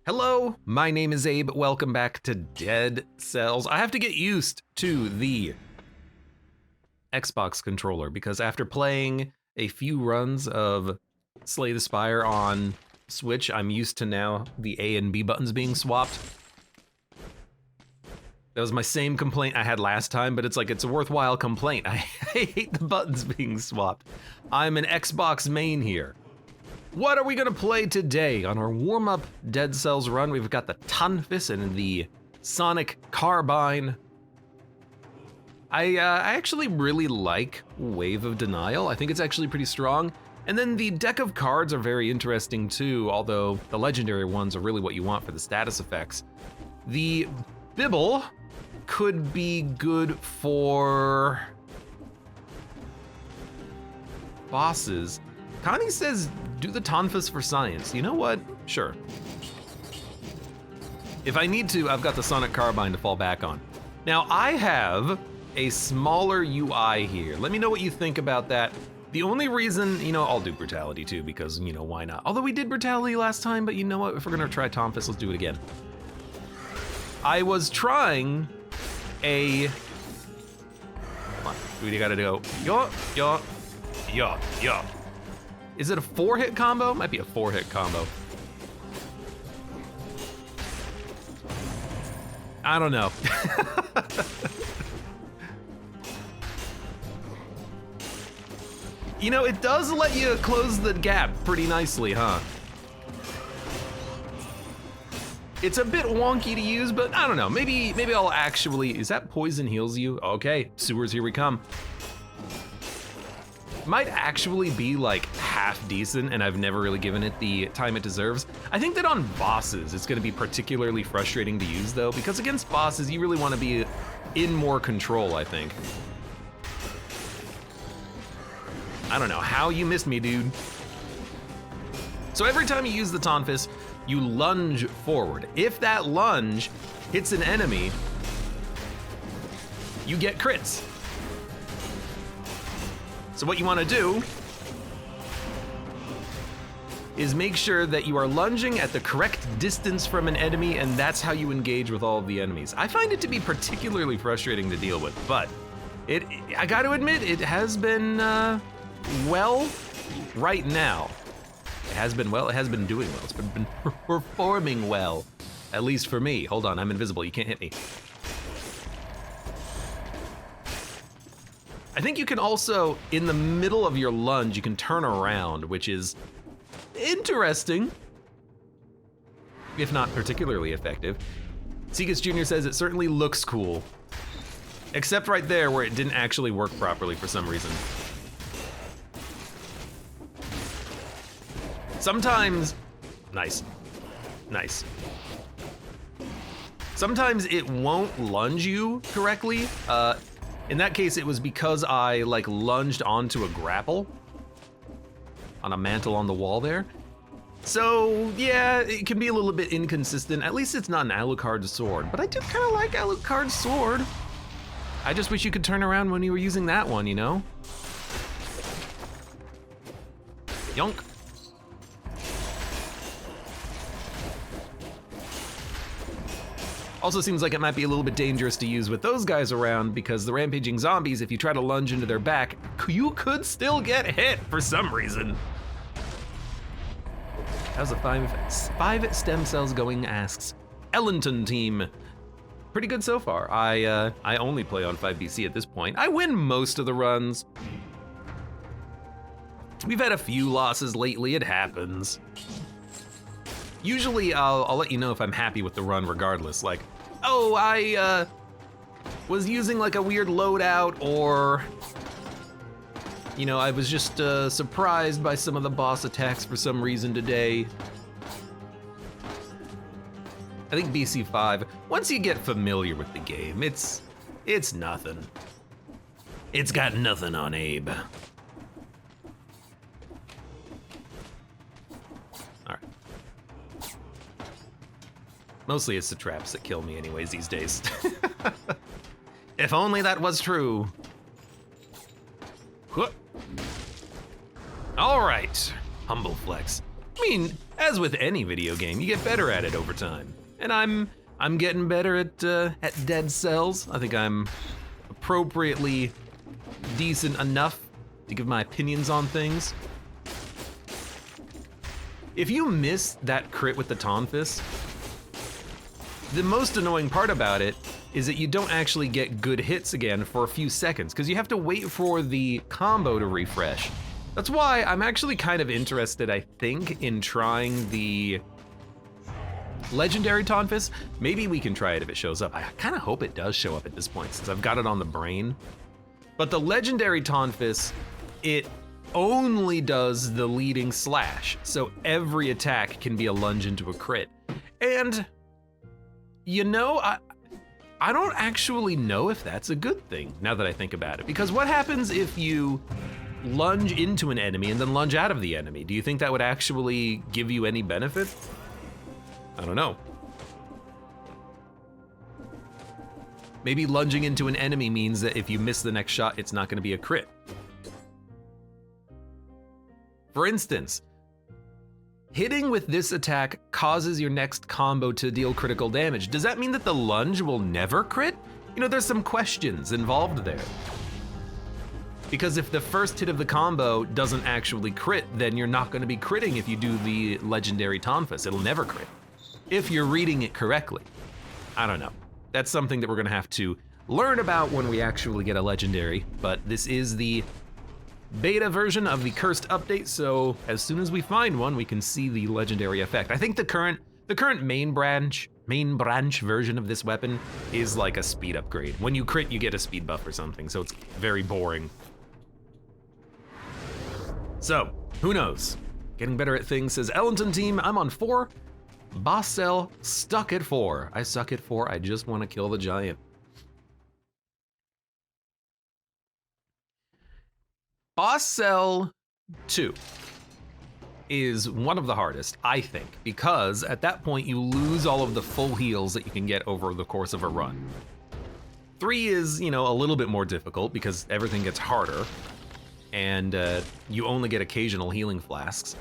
Hello, my name is Abe. Welcome back to Dead Cells. I have to get used to the Xbox controller because after playing a few runs of Slay the Spire on Switch, I'm used to now the A and B buttons being swapped. That was my same complaint I had last time, but it's a worthwhile complaint. I hate the buttons being swapped. I'm an Xbox main here. What are we gonna play today? On our warm-up Dead Cells run, we've got the Tonfas and the Sonic Carbine. I actually really like Wave of Denial. I think it's actually pretty strong. And then the deck of cards are very interesting too, although the legendary ones are really what you want for the status effects. The Bibble could be good for bosses. Connie says, do the Tonfas for science. You know what? Sure. If I need to, I've got the Sonic Carbine to fall back on. Now, I have a smaller UI here. Let me know what you think about that. The only reason, I'll do Brutality too, because, why not? Although we did Brutality last time, but you know what? If we're gonna try Tonfas, let's do it again. I was trying a... Come on, we gotta go. Yo. Is it a 4-hit combo? Might be a 4-hit combo. I don't know. It does let you close the gap pretty nicely, huh? It's a bit wonky to use, but I don't know. Maybe I'll actually, is that poison heals you? Okay, sewers, here we come. Might actually be like half decent, and I've never really given it the time it deserves. I think that on bosses, it's gonna be particularly frustrating to use though, because against bosses, you really wanna be in more control, I think. I don't know how you missed me, dude. So every time you use the Tonfas, you lunge forward. If that lunge hits an enemy, you get crits. So what you want to do is make sure that you are lunging at the correct distance from an enemy, and that's how you engage with all of the enemies. I find it to be particularly frustrating to deal with, but I got to admit, it has been well right now. It has been well, it has been doing well, it's been performing well, at least for me. Hold on, I'm invisible, you can't hit me. I think you can also, in the middle of your lunge, you can turn around, which is interesting, if not particularly effective. Segas Jr. says it certainly looks cool, except right there where it didn't actually work properly for some reason. Sometimes, nice. Sometimes it won't lunge you correctly. In that case, it was because I lunged onto a grapple on a mantle on the wall there. So yeah, it can be a little bit inconsistent. At least it's not an Alucard's sword, but I do kind of like Alucard's sword. I just wish you could turn around when you were using that one, Yonk. Also seems like it might be a little bit dangerous to use with those guys around, because the rampaging zombies, if you try to lunge into their back, you could still get hit for some reason. How's the five stem cells going, asks Ellenton team. Pretty good so far. I only play on 5BC at this point. I win most of the runs. We've had a few losses lately, it happens. Usually I'll let you know if I'm happy with the run regardless, like, oh, I was using a weird loadout, or, I was just surprised by some of the boss attacks for some reason today. I think BC5, once you get familiar with the game, it's nothing. It's got nothing on Abe. Mostly it's the traps that kill me anyways these days. If only that was true. All right, humble flex. I mean, As with any video game, you get better at it over time. And I'm getting better at Dead Cells. I think I'm appropriately decent enough to give my opinions on things. If you miss that crit with the Tonfas, the most annoying part about it is that you don't actually get good hits again for a few seconds, because you have to wait for the combo to refresh. That's why I'm actually kind of interested, I think, in trying the legendary Tonfas. Maybe we can try it if it shows up. I kind of hope it does show up at this point, since I've got it on the brain. But the legendary Tonfas, it only does the leading slash, so every attack can be a lunge into a crit. And, you know, I don't actually know if that's a good thing, now that I think about it. Because what happens if you lunge into an enemy and then lunge out of the enemy? Do you think that would actually give you any benefit? I don't know. Maybe lunging into an enemy means that if you miss the next shot, it's not gonna be a crit. For instance, hitting with this attack causes your next combo to deal critical damage. Does that mean that the lunge will never crit? You know, there's some questions involved there. Because if the first hit of the combo doesn't actually crit, then you're not gonna be critting if you do the legendary Tonfas. It'll never crit, if you're reading it correctly. I don't know. That's something that we're gonna have to learn about when we actually get a legendary, but this is the beta version of the cursed update, so as soon as we find one, we can see the legendary effect. I think the current main branch version of this weapon is like a speed upgrade. When you crit, you get a speed buff or something, so it's very boring. So, who knows? Getting better at things, says Ellenton Team. I'm on 4. Boss Cell stuck at 4. I suck at 4, I just want to kill the giant. Boss Cell 2 is one of the hardest, I think, because at that point you lose all of the full heals that you can get over the course of a run. 3 is, you know, a little bit more difficult because everything gets harder, and you only get occasional healing flasks.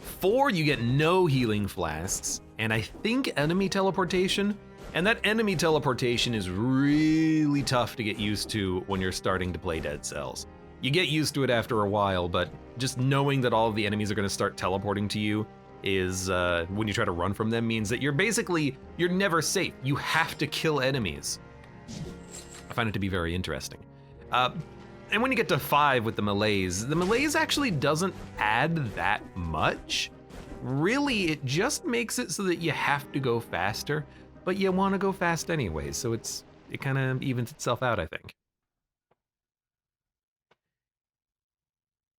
4, you get no healing flasks, and I think enemy teleportation, and that enemy teleportation is really tough to get used to when you're starting to play Dead Cells. You get used to it after a while, but just knowing that all of the enemies are gonna start teleporting to you is, when you try to run from them, means that you're never safe. You have to kill enemies. I find it to be very interesting. And when you get to 5 with the melees actually doesn't add that much. Really, it just makes it so that you have to go faster, but you wanna go fast anyway, so it kinda evens itself out, I think.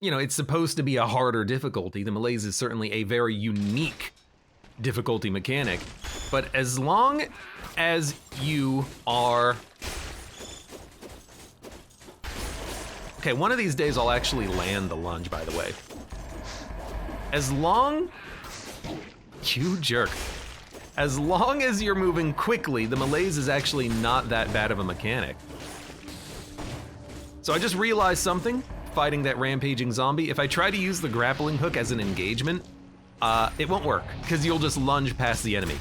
You know, it's supposed to be a harder difficulty. The melees is certainly a very unique difficulty mechanic, but as long as you are... Okay, one of these days I'll actually land the lunge, by the way. As long... You jerk. As long as you're moving quickly, the melees is actually not that bad of a mechanic. So I just realized something. Fighting that rampaging zombie, if I try to use the grappling hook as an engagement, it won't work, because you'll just lunge past the enemy.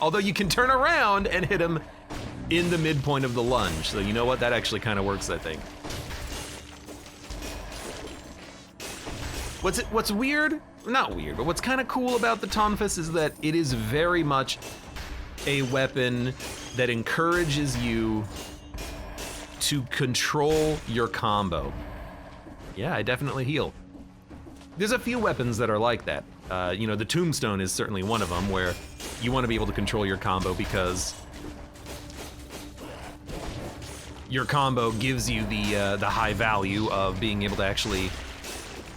Although you can turn around and hit him in the midpoint of the lunge, so you know what, that actually kind of works, I think. What's weird, not weird, but what's kind of cool about the Tonfas is that it is very much a weapon that encourages you to control your combo. Yeah, I definitely heal. There's a few weapons that are like that. You know, the Tombstone is certainly one of them, where you want to be able to control your combo because your combo gives you the high value of being able to actually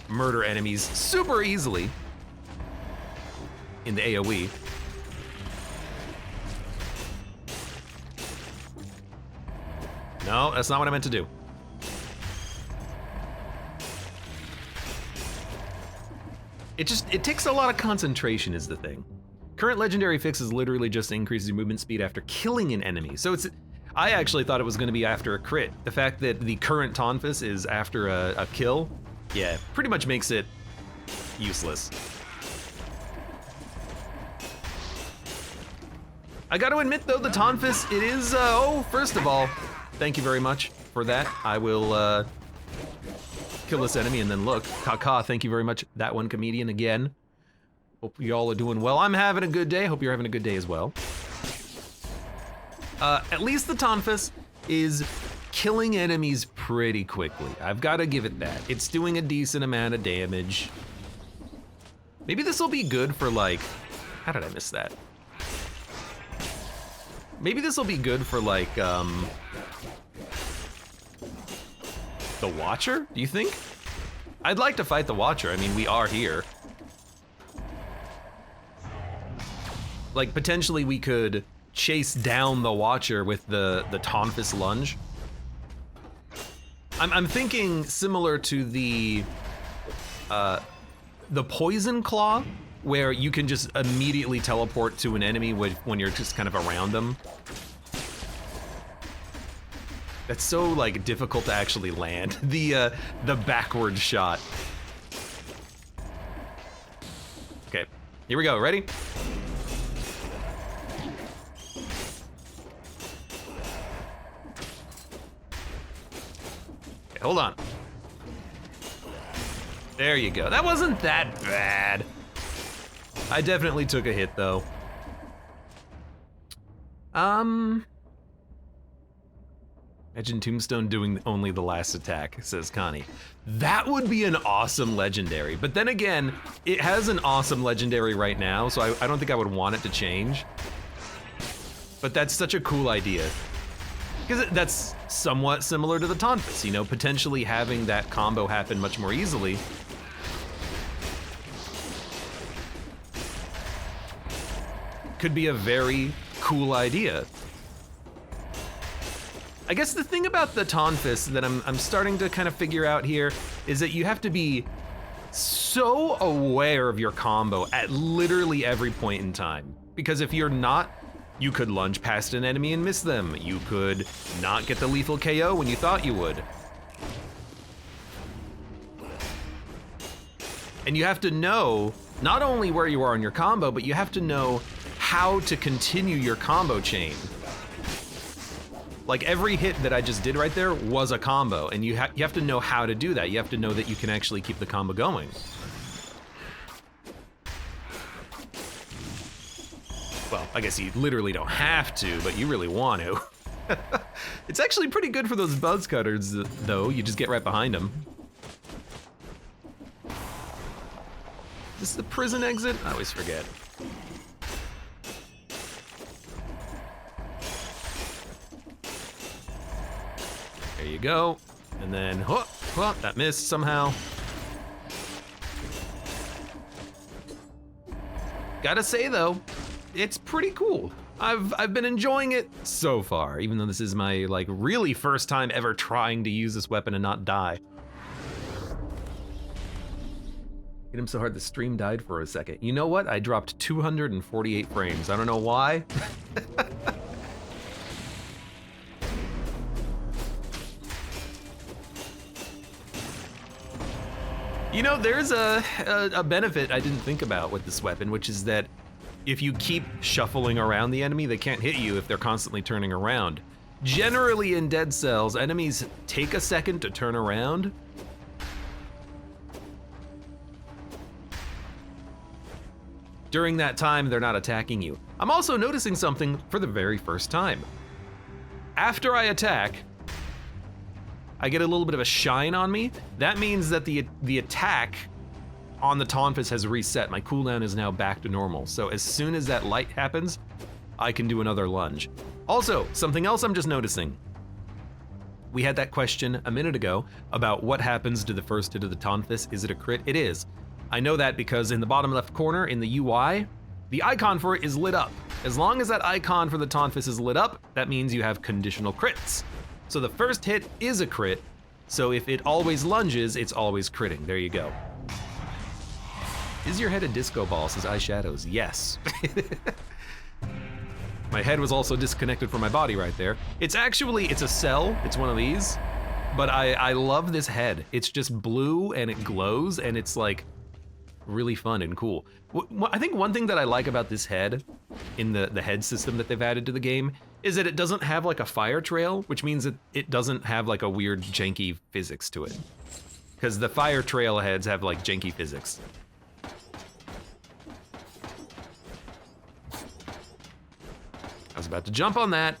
murder enemies super easily in the AoE. No, that's not what I meant to do. It takes a lot of concentration is the thing. Current legendary fixes literally just increases your movement speed after killing an enemy. So I actually thought it was gonna be after a crit. The fact that the current Tonfas is after a kill, yeah, pretty much makes it useless. I gotta admit though, the Tonfas, it is, first of all, thank you very much for that. I will kill this enemy and then look. Kaka, thank you very much. That one comedian again. Hope y'all are doing well. I'm having a good day. Hope you're having a good day as well. At least the Tonfas is killing enemies pretty quickly. I've gotta give it that. It's doing a decent amount of damage. Maybe this will be good for like, how did I miss that? Maybe this will be good for like, the Watcher, do you think? I'd like to fight the Watcher. I mean, we are here. Like, potentially we could chase down the Watcher with the Tonfas lunge. I'm thinking similar to the Poison Claw, where you can just immediately teleport to an enemy when you're just kind of around them. That's so like difficult to actually land. The backward shot. Okay, here we go, ready? Okay, hold on. There you go, that wasn't that bad. I definitely took a hit though. Imagine Tombstone doing only the last attack, says Connie. That would be an awesome legendary, but then again, it has an awesome legendary right now, so I don't think I would want it to change. But that's such a cool idea. Because that's somewhat similar to the Tonfas, you know, potentially having that combo happen much more easily. Could be a very cool idea. I guess the thing about the Tonfas that I'm starting to kind of figure out here is that you have to be so aware of your combo at literally every point in time. Because if you're not, you could lunge past an enemy and miss them. You could not get the lethal KO when you thought you would. And you have to know not only where you are in your combo, but you have to know how to continue your combo chain. Like every hit that I just did right there was a combo, and you have to know how to do that. You have to know that you can actually keep the combo going. Well, I guess you literally don't have to, but you really want to. It's actually pretty good for those buzz cutters, though. You just get right behind them. Is this the prison exit? I always forget. There you go. And then, whoop, whoop, that missed somehow. Gotta say though, it's pretty cool. I've been enjoying it so far, even though this is my like really first time ever trying to use this weapon and not die. Hit him so hard the stream died for a second. You know what? I dropped 248 frames. I don't know why. You know, there's a benefit I didn't think about with this weapon, which is that if you keep shuffling around the enemy, they can't hit you if they're constantly turning around. Generally in Dead Cells, enemies take a second to turn around. During that time, they're not attacking you. I'm also noticing something for the very first time. After I attack, I get a little bit of a shine on me. That means that the attack on the Tonfas has reset. My cooldown is now back to normal. So as soon as that light happens, I can do another lunge. Also, something else I'm just noticing. We had that question a minute ago about what happens to the first hit of the Tonfas. Is it a crit? It is. I know that because in the bottom left corner in the UI, the icon for it is lit up. As long as that icon for the Tonfas is lit up, that means you have conditional crits. So the first hit is a crit, so if it always lunges, it's always critting. There you go. Is your head a disco ball, says Eyeshadows? Yes. My head was also disconnected from my body right there. It's a cell, it's one of these, but I love this head. It's just blue and it glows and it's like, really fun and cool. I think one thing that I like about this head, in the head system that they've added to the game, is that it doesn't have like a fire trail, which means that it doesn't have like a weird janky physics to it. Because the fire trail heads have like janky physics. I was about to jump on that.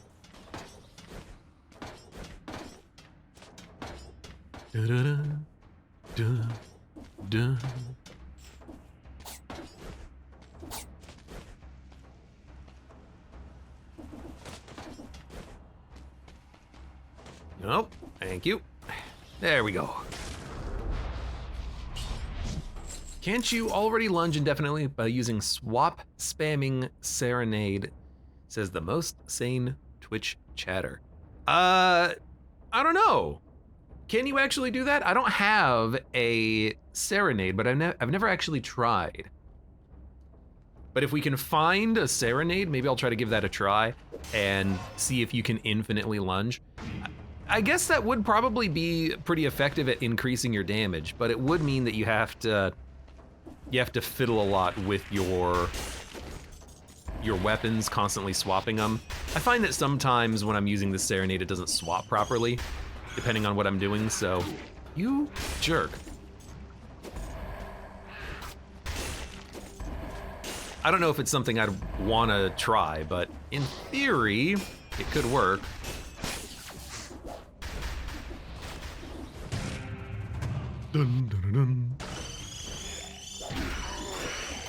Da-da-da, da-da. Nope, thank you. There we go. Can't you already lunge indefinitely by using swap spamming serenade? Says the most sane Twitch chatter. I don't know. Can you actually do that? I don't have a serenade, but I've never actually tried. But if we can find a serenade, maybe I'll try to give that a try and see if you can infinitely lunge. I guess that would probably be pretty effective at increasing your damage, but it would mean that you have to fiddle a lot with your weapons, constantly swapping them. I find that sometimes when I'm using the serenade, it doesn't swap properly, depending on what I'm doing, so you jerk. I don't know if it's something I'd want to try, but in theory, it could work. Dun, dun, dun, dun.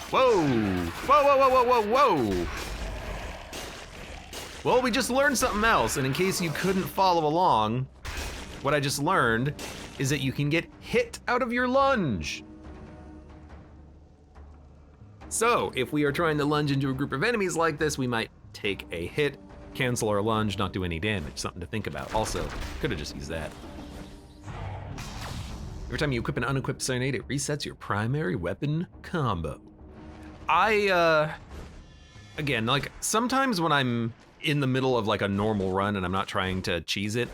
Whoa! Whoa, whoa, whoa, whoa, whoa, whoa! Well, we just learned something else, and in case you couldn't follow along, what I just learned is that you can get hit out of your lunge. So, if we are trying to lunge into a group of enemies like this, we might take a hit, cancel our lunge, not do any damage. Something to think about. Also, could have just used that. Every time you equip an unequipped serenade, it resets your primary weapon combo. Again, like, sometimes when I'm in the middle of like a normal run and I'm not trying to cheese it,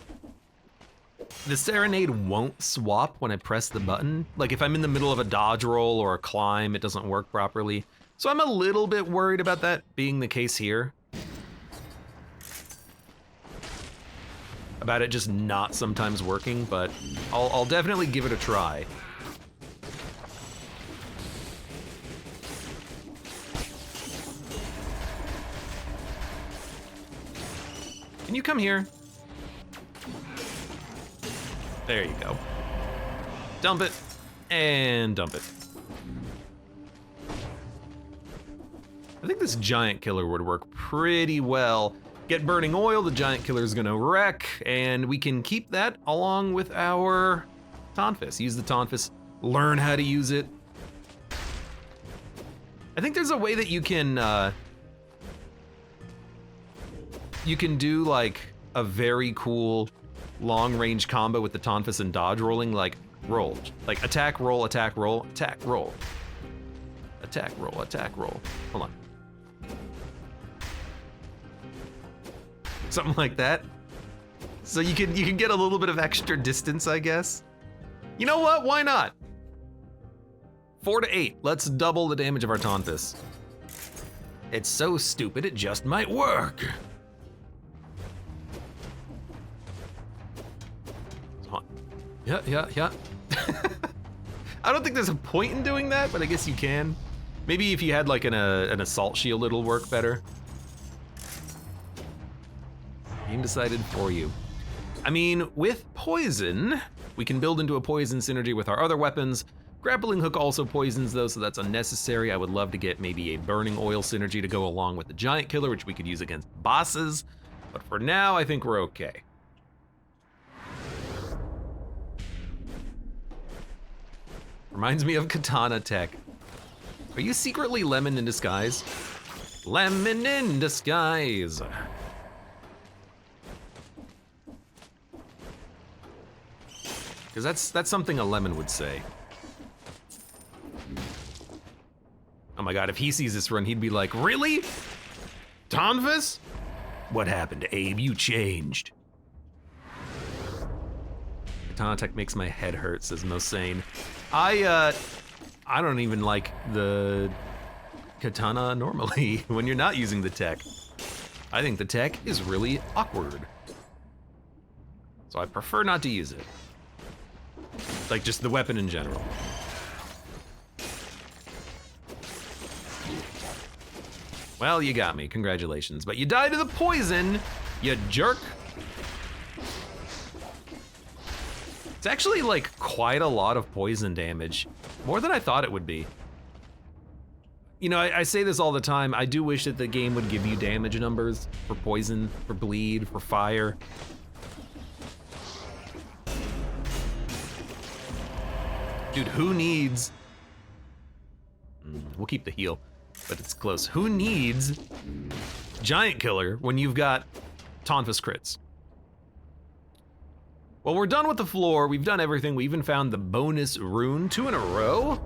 the serenade won't swap when I press the button. Like if I'm in the middle of a dodge roll or a climb, it doesn't work properly. So I'm a little bit worried about that being the case here. About it just not sometimes working, but I'll definitely give it a try. Can you come here? There you go. Dump it, and dump it. I think this giant killer would work pretty well. Get burning oil, the giant killer's gonna wreck, and we can keep that along with our Tonfas. Use the Tonfas, learn how to use it. I think there's a way that you can do like a very cool long-range combo with the Tonfas and dodge rolling, like roll. Like attack, roll, attack, roll, attack, roll. Attack, roll, attack, roll. Hold on. Something like that. So you can get a little bit of extra distance, I guess. You know what? Why not? 4 to 8. Let's double the damage of our Tonfas. It's so stupid, it just might work. Yeah. I don't think there's a point in doing that, but I guess you can. Maybe if you had like an assault shield, it'll work better. Game decided for you. I mean, with poison, we can build into a poison synergy with our other weapons. Grappling hook also poisons though, so that's unnecessary. I would love to get maybe a burning oil synergy to go along with the giant killer, which we could use against bosses. But for now, I think we're okay. Reminds me of katana tech. Are you secretly Lemon in disguise? Lemon in disguise. Because that's something a lemon would say. Oh my god, if he sees this run, he'd be like, really? Tonfas? What happened, Abe? You changed. Katana tech makes my head hurt, says Most Sane. I I don't even like the katana normally when you're not using the tech. I think the tech is really awkward. So I prefer not to use it. Like just the weapon in general. Well, you got me, congratulations. But you died to the poison, you jerk. It's actually like quite a lot of poison damage. More than I thought it would be. You know, I say this all the time, I do wish that the game would give you damage numbers for poison, for bleed, for fire. Dude, who needs... We'll keep the heal, but it's close. Who needs Giant Killer when you've got Tonfas crits? Well, we're done with the floor, we've done everything, we even found the bonus rune, 2 in a row.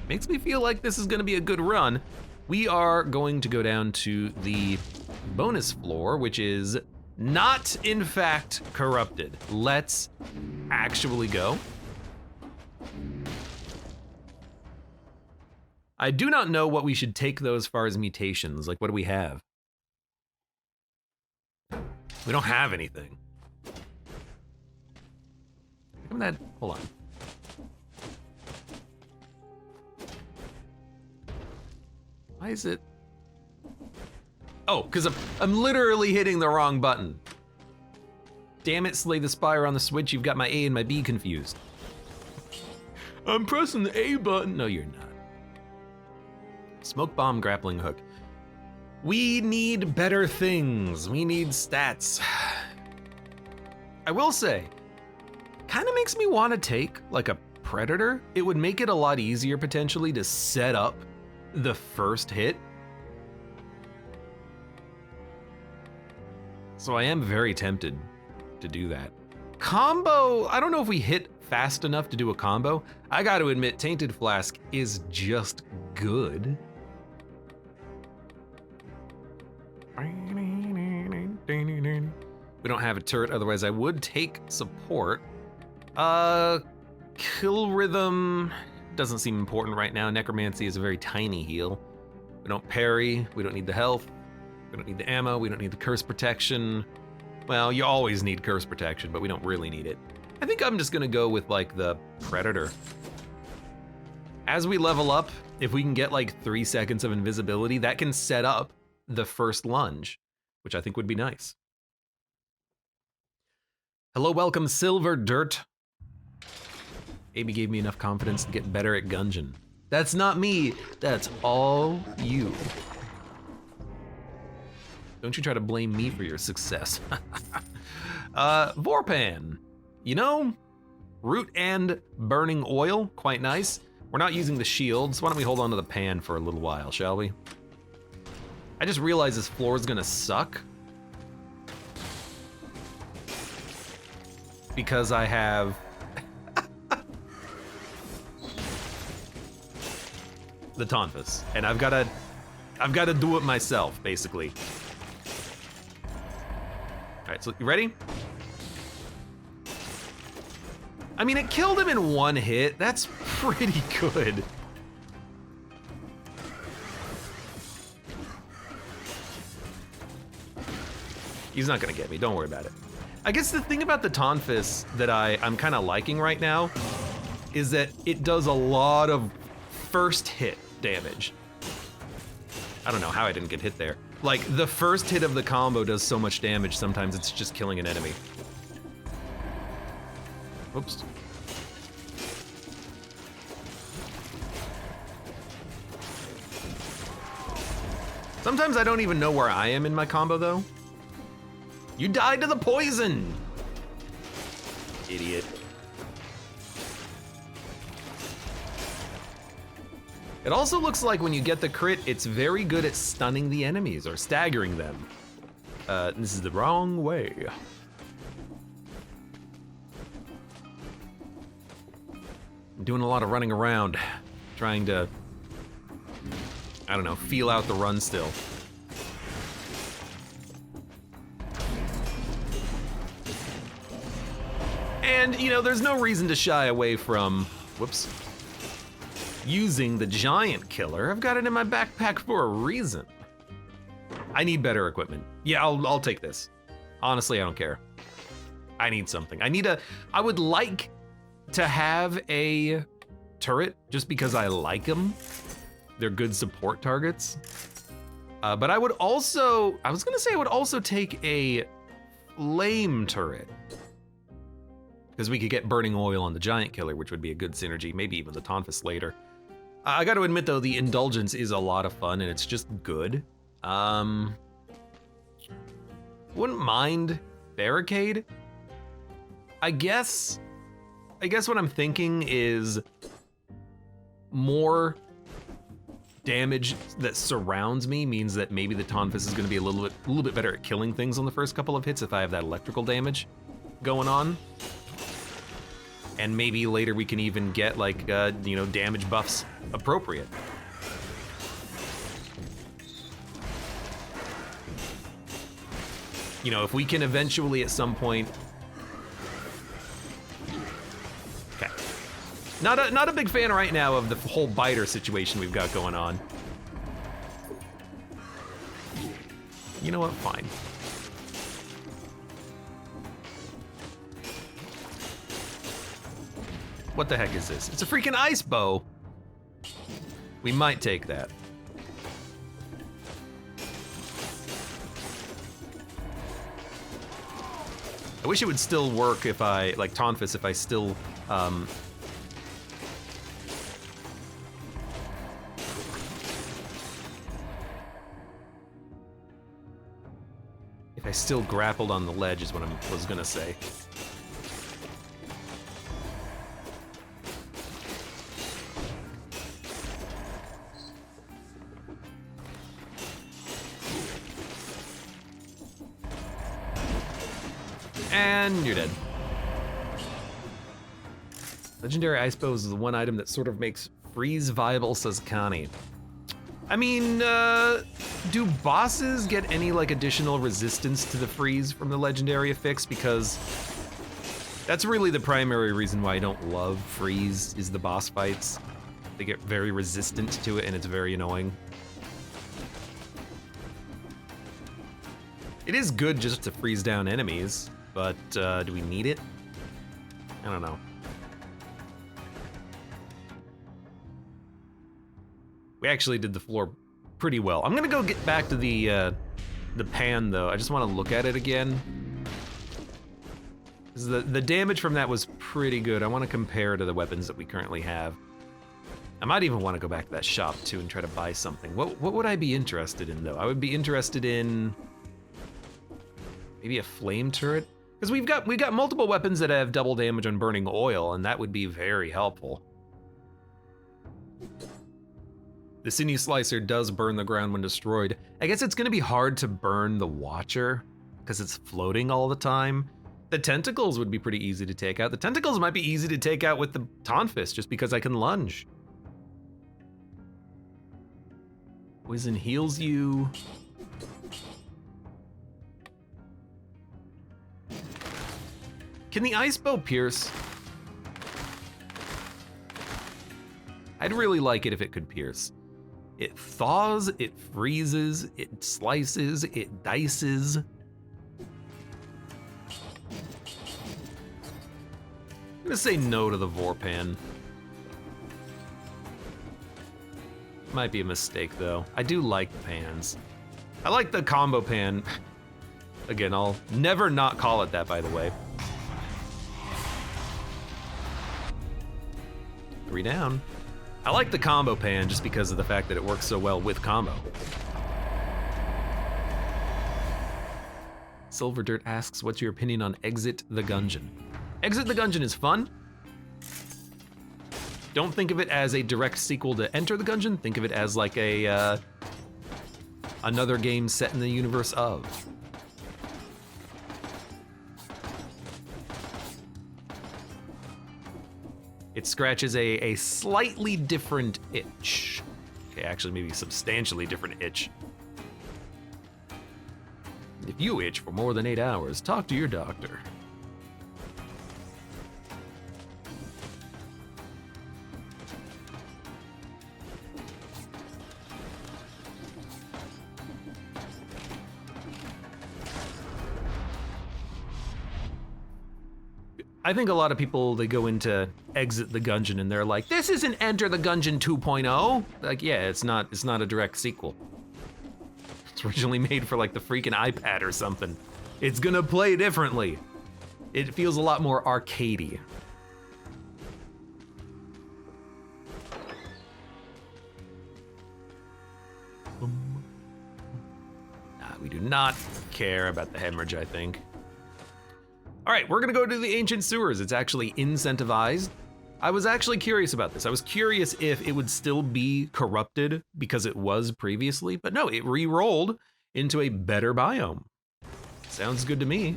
Makes me feel like this is gonna be a good run. We are going to go down to the bonus floor, which is not, in fact, corrupted. Let's actually go. I do not know what we should take though as far as mutations. Like, what do we have? We don't have anything. Hold on. Why is it? Oh, because I'm literally hitting the wrong button. Damn it, Slay the Spire on the Switch, you've got my A and my B confused. I'm pressing the A button. No, you're not. Smoke bomb grappling hook. We need better things. We need stats. I will say, kind of makes me want to take like a predator. It would make it a lot easier potentially to set up the first hit. So I am very tempted to do that. Combo, I don't know if we hit fast enough to do a combo. I got to admit, Tainted Flask is just good. We don't have a turret, otherwise I would take support. Kill rhythm doesn't seem important right now. Necromancy is a very tiny heal. We don't parry, we don't need the health, we don't need the ammo, we don't need the curse protection. Well, you always need curse protection, but we don't really need it. I think I'm just gonna go with like the Predator. As we level up, if we can get like 3 seconds of invisibility, that can set up the first lunge, which I think would be nice. Hello, welcome, Silver Dirt. Abe gave me enough confidence to get better at Gungeon. That's not me, that's all you. Don't you try to blame me for your success. Vorpan, you know, root and burning oil, quite nice. We're not using the shields. Why don't we hold on to the pan for a little while, shall we? I just realized this floor is gonna suck. Because I have the Tonfas, and I've gotta do it myself, basically. All right, so you ready? I mean, it killed him in 1 hit. That's pretty good. He's not gonna get me, don't worry about it. I guess the thing about the Tonfas that I'm kind of liking right now is that it does a lot of first hit damage. I don't know how I didn't get hit there. Like, the first hit of the combo does so much damage, sometimes it's just killing an enemy. Oops. Sometimes I don't even know where I am in my combo, though. You died to the poison! Idiot. It also looks like when you get the crit, it's very good at stunning the enemies or staggering them. This is the wrong way. I'm doing a lot of running around, trying to, I don't know, feel out the run still. And, you know, there's no reason to shy away from, whoops, using the giant killer. I've got it in my backpack for a reason. I need better equipment. Yeah, I'll take this. Honestly, I don't care. I need something. I would like to have a turret just because I like them. They're good support targets. But I would also take a flame turret. Because we could get burning oil on the giant killer, which would be a good synergy, maybe even the Tonfas later. I gotta admit though, the indulgence is a lot of fun and it's just good. Wouldn't mind barricade. I guess what I'm thinking is more damage that surrounds me means that maybe the Tonfas is gonna be a little bit better at killing things on the first couple of hits if I have that electrical damage going on. And maybe later we can even get like, damage buffs appropriate. You know, if we can eventually at some point. Okay. Not a big fan right now of the whole biter situation we've got going on. You know what? Fine. What the heck is this? It's a freaking ice bow. We might take that. I wish it would still work if I, like Tonfas, if I still, if I still grappled on the ledge is what I was gonna say. And you're dead. Legendary ice bow is the one item that sort of makes freeze viable, says Connie. I mean, do bosses get any like additional resistance to the freeze from the legendary affix? Because that's really the primary reason why I don't love freeze is the boss fights. They get very resistant to it and it's very annoying. It is good just to freeze down enemies. But do we need it? I don't know. We actually did the floor pretty well. I'm gonna go get back to the pan though. I just want to look at it again. The damage from that was pretty good. I want to compare to the weapons that we currently have. I might even want to go back to that shop too and try to buy something. What would I be interested in though? I would be interested in maybe a flame turret. Because we've got multiple weapons that have double damage on burning oil, and that would be very helpful. The sinew slicer does burn the ground when destroyed. I guess it's gonna be hard to burn the Watcher, because it's floating all the time. The tentacles would be pretty easy to take out. The tentacles might be easy to take out with the Tonfas, just because I can lunge. Poison heals you. Can the ice bow pierce? I'd really like it if it could pierce. It thaws, it freezes, it slices, it dices. I'm gonna say no to the Vorpan. Might be a mistake though. I do like the pans. I like the combo pan. Again, I'll never not call it that, by the way. 3 down. I like the combo pan just because of the fact that it works so well with combo. Silver Dirt asks, what's your opinion on Exit the Gungeon? Exit the Gungeon is fun. Don't think of it as a direct sequel to Enter the Gungeon. Think of it as like a another game set in the universe of. It scratches a slightly different itch. Okay, actually maybe substantially different itch. If you itch for more than 8 hours, talk to your doctor. I think a lot of people, they go into Exit the Gungeon and they're like, this isn't Enter the Gungeon 2.0. Like, yeah, it's not a direct sequel. It's originally made for like the freaking iPad or something. It's gonna play differently. It feels a lot more arcadey. We do not care about the hemorrhage, I think. All right, we're gonna go to the ancient sewers. It's actually incentivized. I was actually curious about this. I was curious if it would still be corrupted because it was previously, but no, it re-rolled into a better biome. Sounds good to me.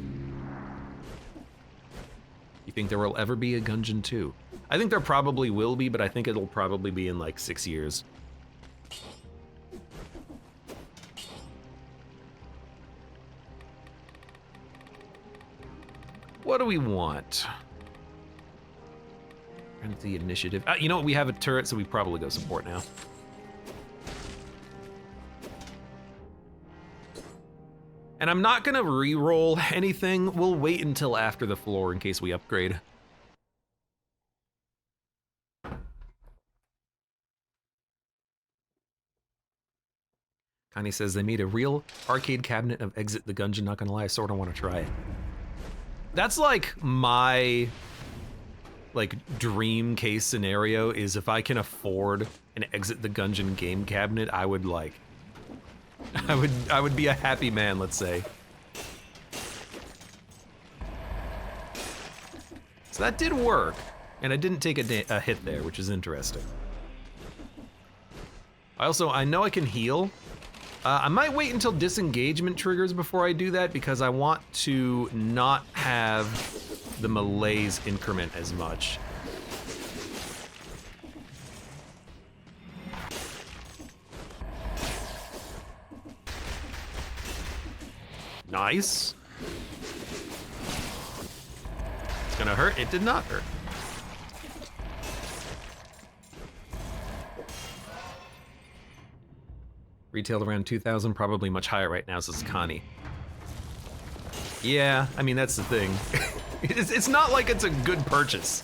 You think there will ever be a Gungeon 2? I think there probably will be, but I think it'll probably be in like 6 years. What do we want? And the initiative. You know what? We have a turret, so we probably go support now. And I'm not gonna re-roll anything. We'll wait until after the floor in case we upgrade. Connie says they made a real arcade cabinet of Exit the Gungeon. Not gonna lie, I sort of want to try it. That's like my dream case scenario is if I can afford an Exit the Gungeon game cabinet, I would I would be a happy man, let's say. So that did work, and I didn't take a hit there, which is interesting. I know I can heal. I might wait until disengagement triggers before I do that because I want to not have the malaise increment as much. Nice. It's gonna hurt. It did not hurt. Retailed around 2,000, probably much higher right now, says Connie. Yeah, I mean, that's the thing. It's not like it's a good purchase.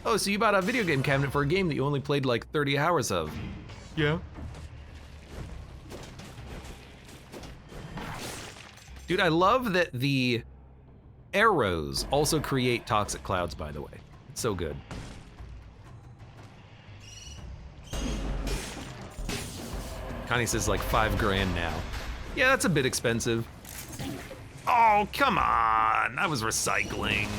Oh, so you bought a video game cabinet for a game that you only played like 30 hours of? Yeah. Dude, I love that the arrows also create toxic clouds, by the way. It's so good. Connie says like 5 grand now. Yeah, that's a bit expensive. Oh, come on, I was recycling.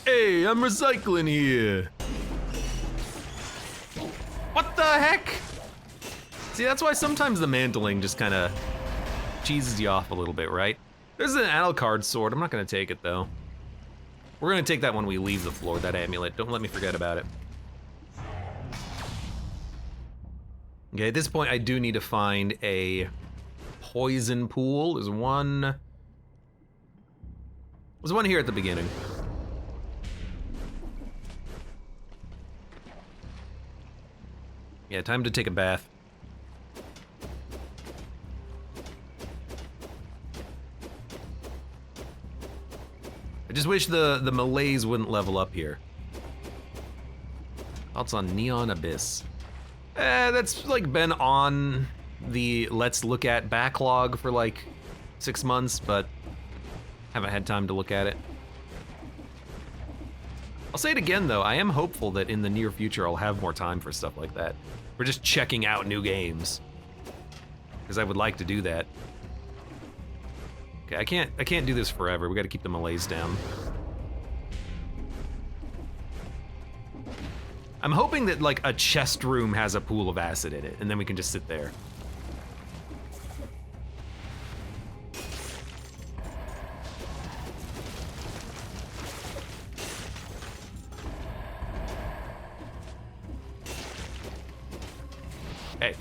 Hey, I'm recycling here. What the heck? See, that's why sometimes the mantling just kind of cheeses you off a little bit, right? There's an Alucard sword. I'm not gonna take it though. We're gonna take that when we leave the floor, that amulet. Don't let me forget about it. Okay, at this point I do need to find a poison pool. There's one here at the beginning. Yeah, time to take a bath. I just wish the malaise wouldn't level up here. Thoughts on Neon Abyss? That's like been on the let's look at backlog for like 6 months, but haven't had time to look at it. I'll say it again though, I am hopeful that in the near future I'll have more time for stuff like that. We're just checking out new games. Because I would like to do that. Okay, I can't do this forever. We gotta keep the malaise down. I'm hoping that like a chest room has a pool of acid in it, and then we can just sit there. Hey.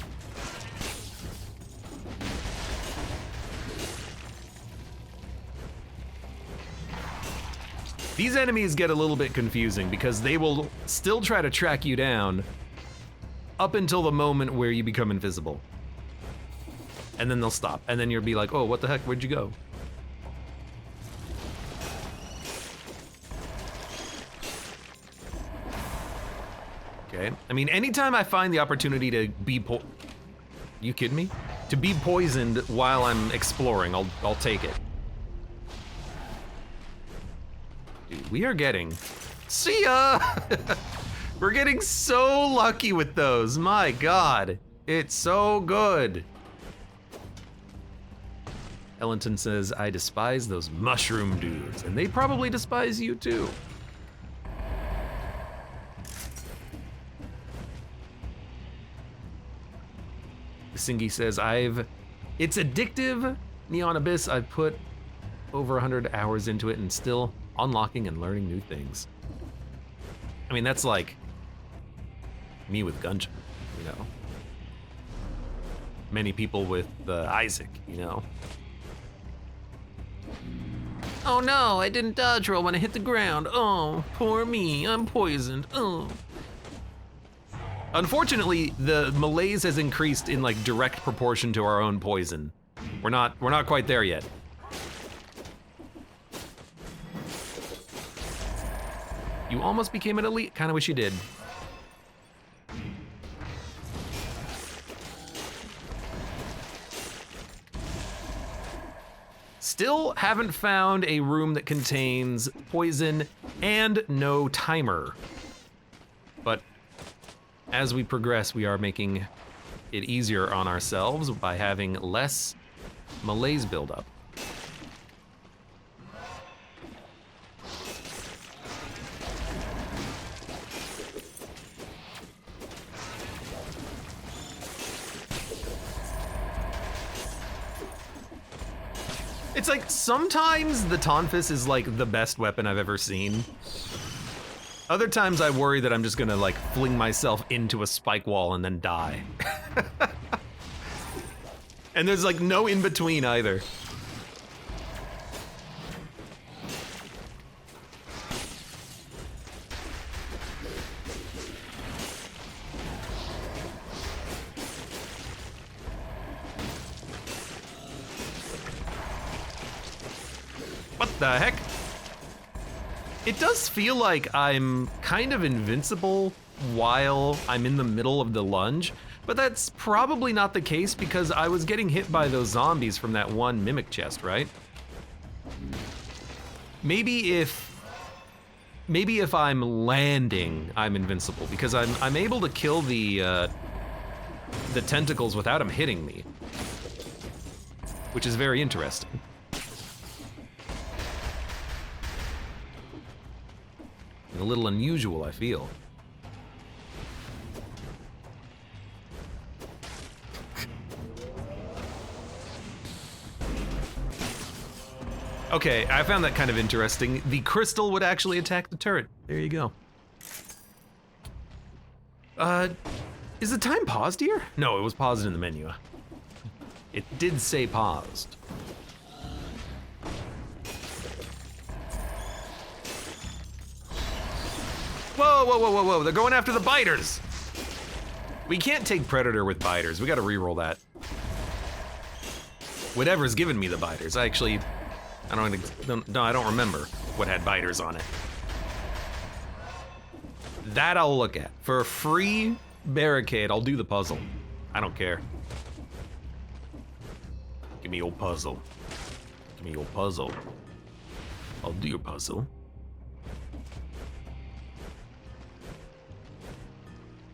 These enemies get a little bit confusing because they will still try to track you down up until the moment where you become invisible. And then they'll stop. And then you'll be like, oh, what the heck, where'd you go? Okay, I mean, anytime I find the opportunity to be you kidding me? To be poisoned while I'm exploring, I'll take it. Dude, we are getting, see ya! We're getting so lucky with those, my God. It's so good. Ellenton says, I despise those mushroom dudes, and they probably despise you too. Singy says, it's addictive, Neon Abyss. I've put over 100 hours into it and still unlocking and learning new things. I mean, that's like me with Gungeon, you know? Many people with Isaac, you know? Oh no, I didn't dodge roll when I hit the ground. Oh, poor me, I'm poisoned, oh. Unfortunately, the malaise has increased in like direct proportion to our own poison. We're not quite there yet. You almost became an elite, kinda wish you did. Still haven't found a room that contains poison and no timer. But as we progress, we are making it easier on ourselves by having less malaise buildup. It's like, sometimes the Tonfas is like the best weapon I've ever seen. Other times I worry that I'm just gonna like fling myself into a spike wall and then die. And there's like no in between either. What the heck? It does feel like I'm kind of invincible while I'm in the middle of the lunge, but that's probably not the case because I was getting hit by those zombies from that one mimic chest, right? Maybe if I'm landing, I'm invincible because I'm able to kill the tentacles without them hitting me, which is very interesting. A little unusual, I feel. Okay, I found that kind of interesting. The crystal would actually attack the turret. There you go. Is the time paused here? No, it was paused in the menu. It did say paused. Whoa, whoa, whoa, whoa, whoa, they're going after the biters. We can't take Predator with biters. We gotta reroll that. Whatever's given me the biters. I don't remember what had biters on it. That I'll look at. For a free barricade, I'll do the puzzle. I don't care. Give me your puzzle. Give me your puzzle. I'll do your puzzle.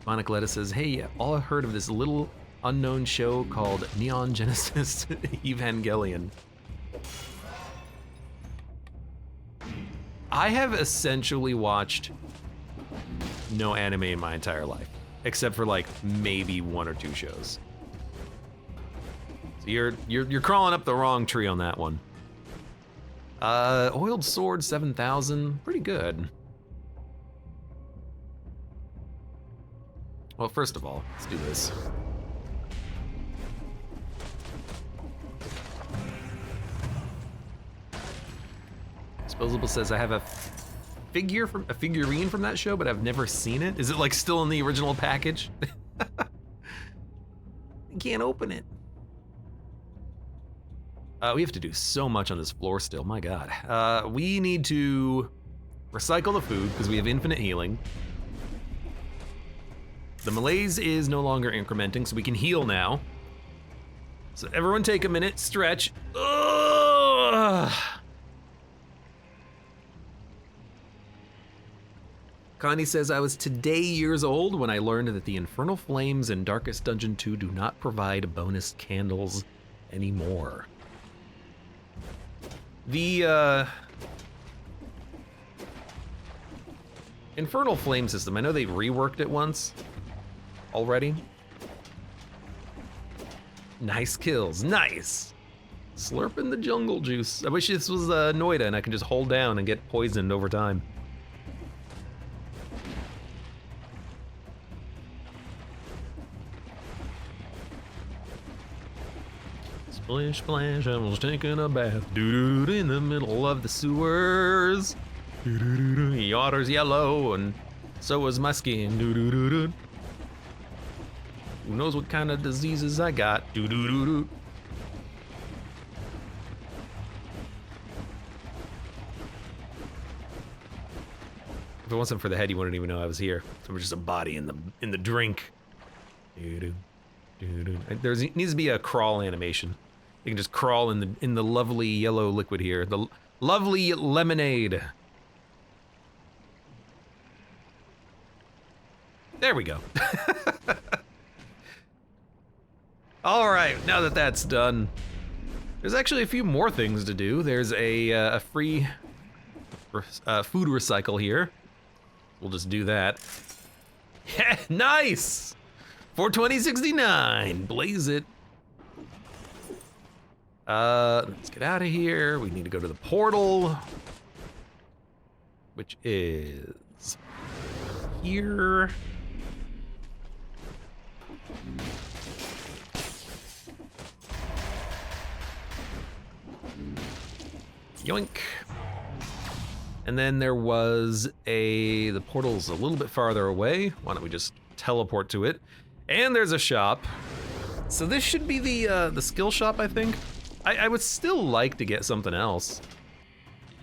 MacLeod says, hey, all I heard of this little unknown show called Neon Genesis Evangelion. I have essentially watched no anime in my entire life, except for like maybe 1 or 2 shows. So you're crawling up the wrong tree on that one. Oiled Sword 7000, pretty good. Well, first of all, let's do this. Disposable says I have a figurine from that show, but I've never seen it. Is it like still in the original package? I can't open it. We have to do so much on this floor still, my God. We need to recycle the food because we have infinite healing. The malaise is no longer incrementing, so we can heal now. So everyone take a minute, stretch. Ugh. Connie says, I was today years old when I learned that the Infernal Flames in Darkest Dungeon 2 do not provide bonus candles anymore. The Infernal Flame system, I know they reworked it once already. Nice kills, nice. Slurping the jungle juice. I wish this was Noida and I can just hold down and get poisoned over time. Splish splash, I was taking a bath. Doo-doo-doo, in the middle of the sewers. Doo-doo-doo-doo, the otter's yellow and so was my skin. Doo-doo-doo-doo. Who knows what kind of diseases I got? Doo-doo-doo-doo. If it wasn't for the head, you wouldn't even know I was here. So we're just a body in the drink. Doo-doo, doo-doo. There needs to be a crawl animation. You can just crawl in the lovely yellow liquid here. The lovely lemonade. There we go. All right, now that that's done, there's actually a few more things to do. There's a free food recycle here. We'll just do that. Nice! 420.69, blaze it. Let's get out of here. We need to go to the portal, which is here. Yoink. And then there was the portal's a little bit farther away. Why don't we just teleport to it? And there's a shop. So this should be the skill shop, I think. I would still like to get something else.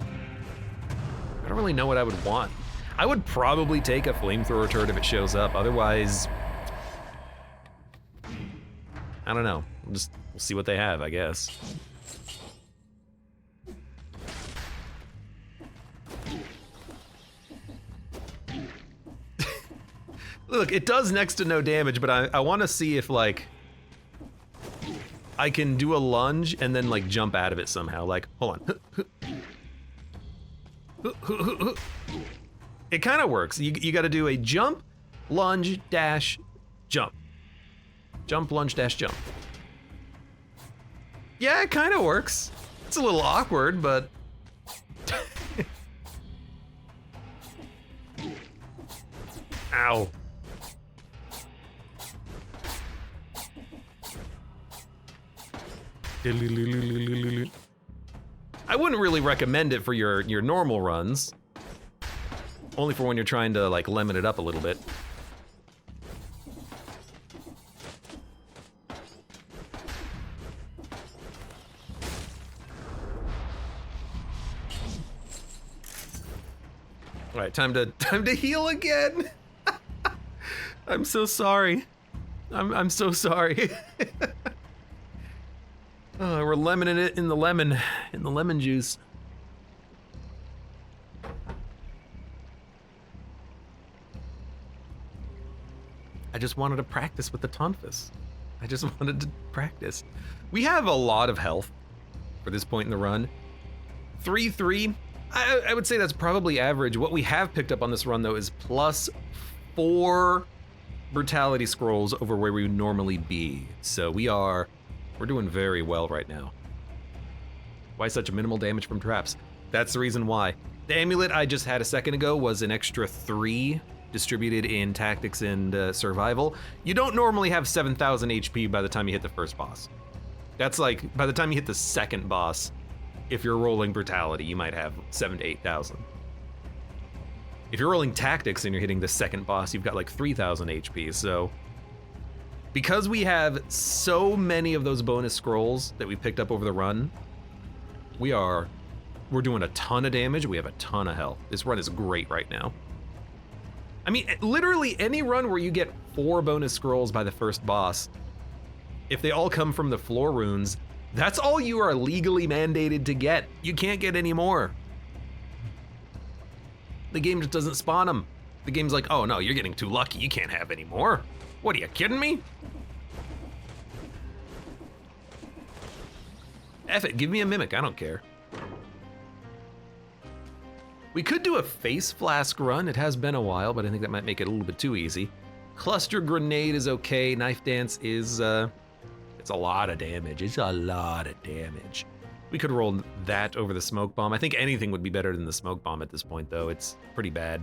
I don't really know what I would want. I would probably take a flamethrower turret if it shows up. Otherwise, I don't know. We'll see what they have, I guess. Look, it does next to no damage, but I want to see if, like, I can do a lunge and then, like, jump out of it somehow. Like, hold on. It kind of works. You got to do a jump, lunge, dash, jump. Jump, lunge, dash, jump. Yeah, it kind of works. It's a little awkward, but... Ow. I wouldn't really recommend it for your normal runs. Only for when you're trying to, like, lemon it up a little bit. All right, time to heal again. I'm so sorry. I'm so sorry. We're lemoning it in the lemon juice. I just wanted to practice with the Tonfas. I just wanted to practice. We have a lot of health for this point in the run. 3-3. I would say that's probably average. What we have picked up on this run, though, is +4 brutality scrolls over where we would normally be. So we're doing very well right now. Why such minimal damage from traps? That's the reason why. The amulet I just had a second ago was an extra 3 distributed in tactics and survival. You don't normally have 7,000 HP by the time you hit the first boss. That's like, by the time you hit the second boss, if you're rolling brutality, you might have 7,000 to 8,000. If you're rolling tactics and you're hitting the second boss, you've got like 3,000 HP, so. Because we have so many of those bonus scrolls that we picked up over the run, we're doing a ton of damage, we have a ton of health. This run is great right now. I mean, literally any run where you get 4 bonus scrolls by the first boss, if they all come from the floor runes, that's all you are legally mandated to get. You can't get any more. The game just doesn't spawn them. The game's like, oh no, you're getting too lucky, you can't have any more. What, are you kidding me? F it, give me a mimic, I don't care. We could do a face flask run. It has been a while, but I think that might make it a little bit too easy. Cluster grenade is okay. Knife dance is, it's a lot of damage. It's a lot of damage. We could roll that over the smoke bomb. I think anything would be better than the smoke bomb at this point, though. It's pretty bad.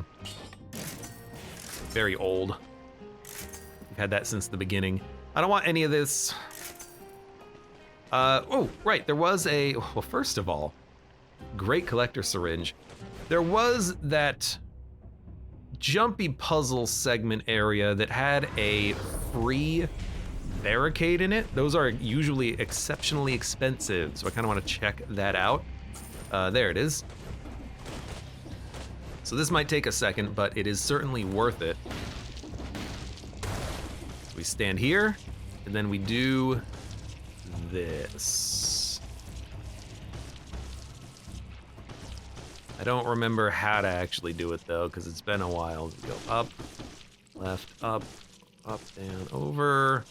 Very old. We've had that since the beginning. I don't want any of this. Oh, right, there was well, first of all, great collector syringe. There was that jumpy puzzle segment area that had a free barricade in it. Those are usually exceptionally expensive, so I kind of want to check that out. There it is. So this might take a second, but it is certainly worth it. We stand here, and then we do this. I don't remember how to actually do it though, because it's been a while. We go up, left, up, down, over.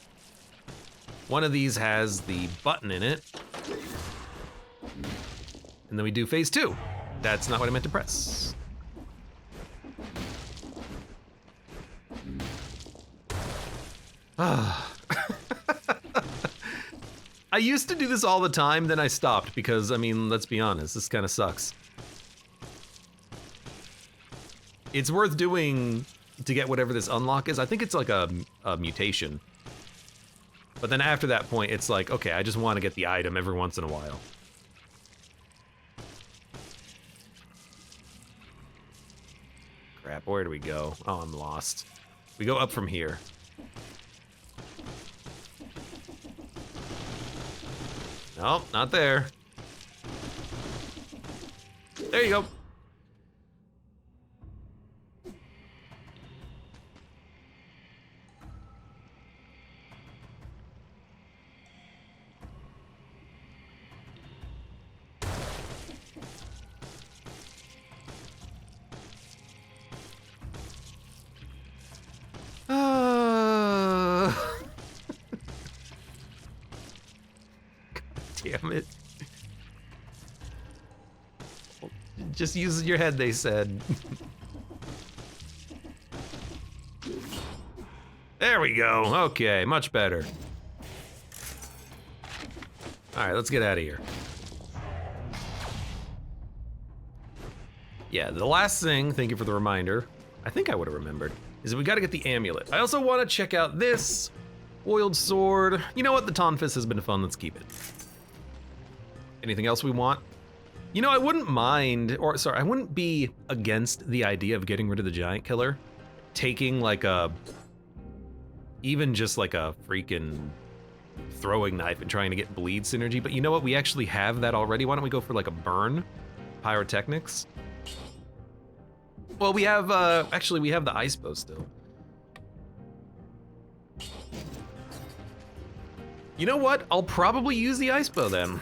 One of these has the button in it. And then we do phase 2. That's not what I meant to press. Ah. I used to do this all the time, then I stopped because, I mean, let's be honest, this kind of sucks. It's worth doing to get whatever this unlock is. I think it's like a mutation. But then after that point, it's like, okay, I just want to get the item every once in a while. Crap, where do we go? Oh, I'm lost. We go up from here. No, not there. There you go. Damn it. Just use your head, they said. There we go. Okay, much better. All right, let's get out of here. Yeah, the last thing, thank you for the reminder, I think I would have remembered, is that we gotta get the amulet. I also wanna check out this oiled sword. You know what, the Tonfas has been fun, let's keep it. Anything else we want? You know, I wouldn't mind, or sorry, I wouldn't be against the idea of getting rid of the giant killer, taking like even just like a freaking throwing knife and trying to get bleed synergy, but you know what, we actually have that already. Why don't we go for like a burn pyrotechnics? Well, we have, actually we have the ice bow still. You know what, I'll probably use the ice bow then.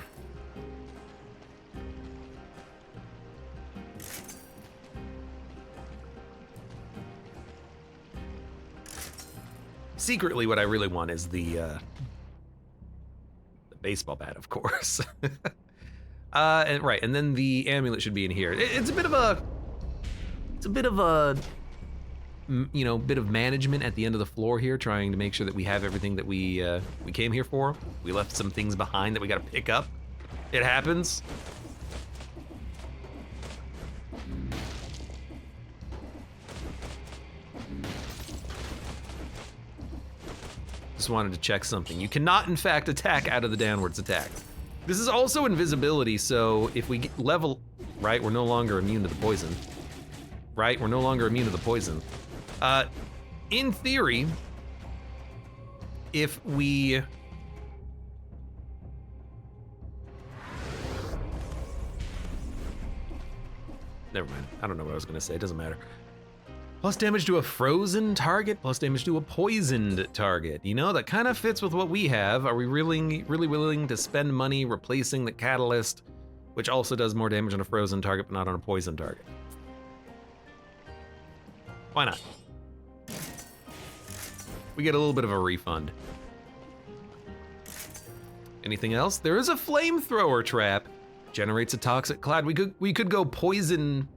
Secretly, what I really want is the baseball bat, of course. And, right, and then the amulet should be in here. It's a bit of a, you know, bit of management at the end of the floor here, trying to make sure that we have everything that we came here for. We left some things behind that we got to pick up. It happens. Just wanted to check something. You cannot, in fact, attack out of the downwards attack. This is also invisibility, so if we get level, right, we're no longer immune to the poison. right? We're no longer immune to the poison. In theory, if we... Never mind. I don't know what I was going to say. It doesn't matter. Plus damage to a frozen target, plus damage to a poisoned target. You know, that kind of fits with what we have. Are we really willing to spend money replacing the catalyst, which also does more damage on a frozen target, but not on a poison target? Why not? We get a little bit of a refund. Anything else? There is a flamethrower trap. Generates a toxic cloud. We could go poison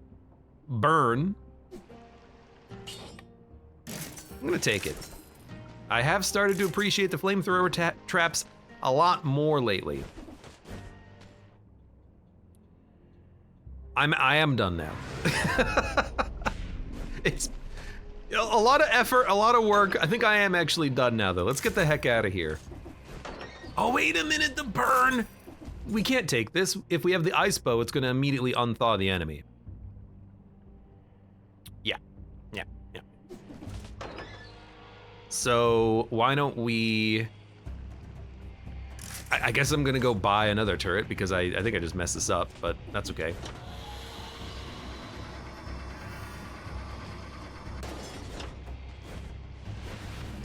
burn. I'm gonna take it. I have started to appreciate the flamethrower traps a lot more lately. I am done now. It's a lot of effort, a lot of work. I think I am actually done now though. Let's get the heck out of here. Oh, wait a minute, the burn. We can't take this. If we have the ice bow, it's gonna immediately unthaw the enemy. Yeah. So why don't we, I guess I'm gonna go buy another turret because I think I just messed this up, but that's okay.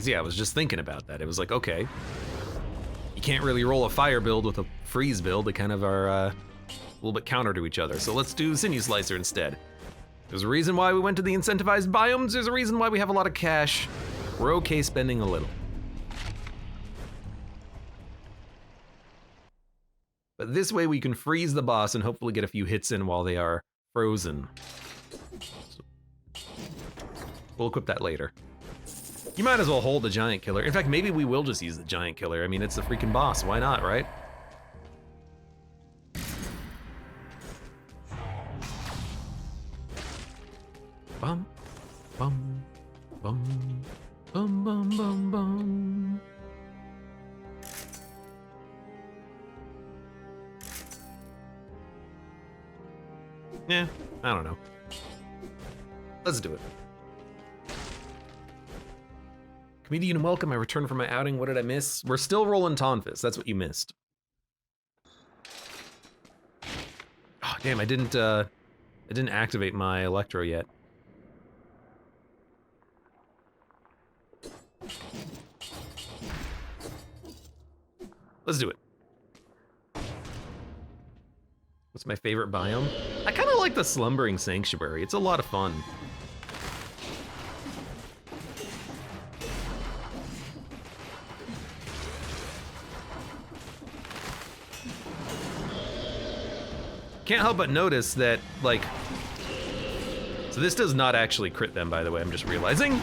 Yeah, I was just thinking about that. It was like, okay, you can't really roll a fire build with a freeze build. They kind of are a little bit counter to each other. So let's do Sinew Slicer instead. There's a reason why we went to the incentivized biomes. There's a reason why we have a lot of cash. We're okay spending a little. But this way we can freeze the boss and hopefully get a few hits in while they are frozen. So we'll equip that later. You might as well hold the giant killer. In fact, maybe we will just use the giant killer. I mean, it's the freaking boss. Why not, right? Bum, bum, bum, bum, bum, bum, bum. Yeah, I don't know. Let's do it. Comedian, welcome. I returned from my outing. What did I miss? We're still rolling Tonfas. That's what you missed. Oh, damn, I didn't activate my Electro yet. Let's do it. What's my favorite biome? I kind of like the Slumbering Sanctuary. It's a lot of fun. Can't help but notice that, like, so this does not actually crit them, by the way, I'm just realizing.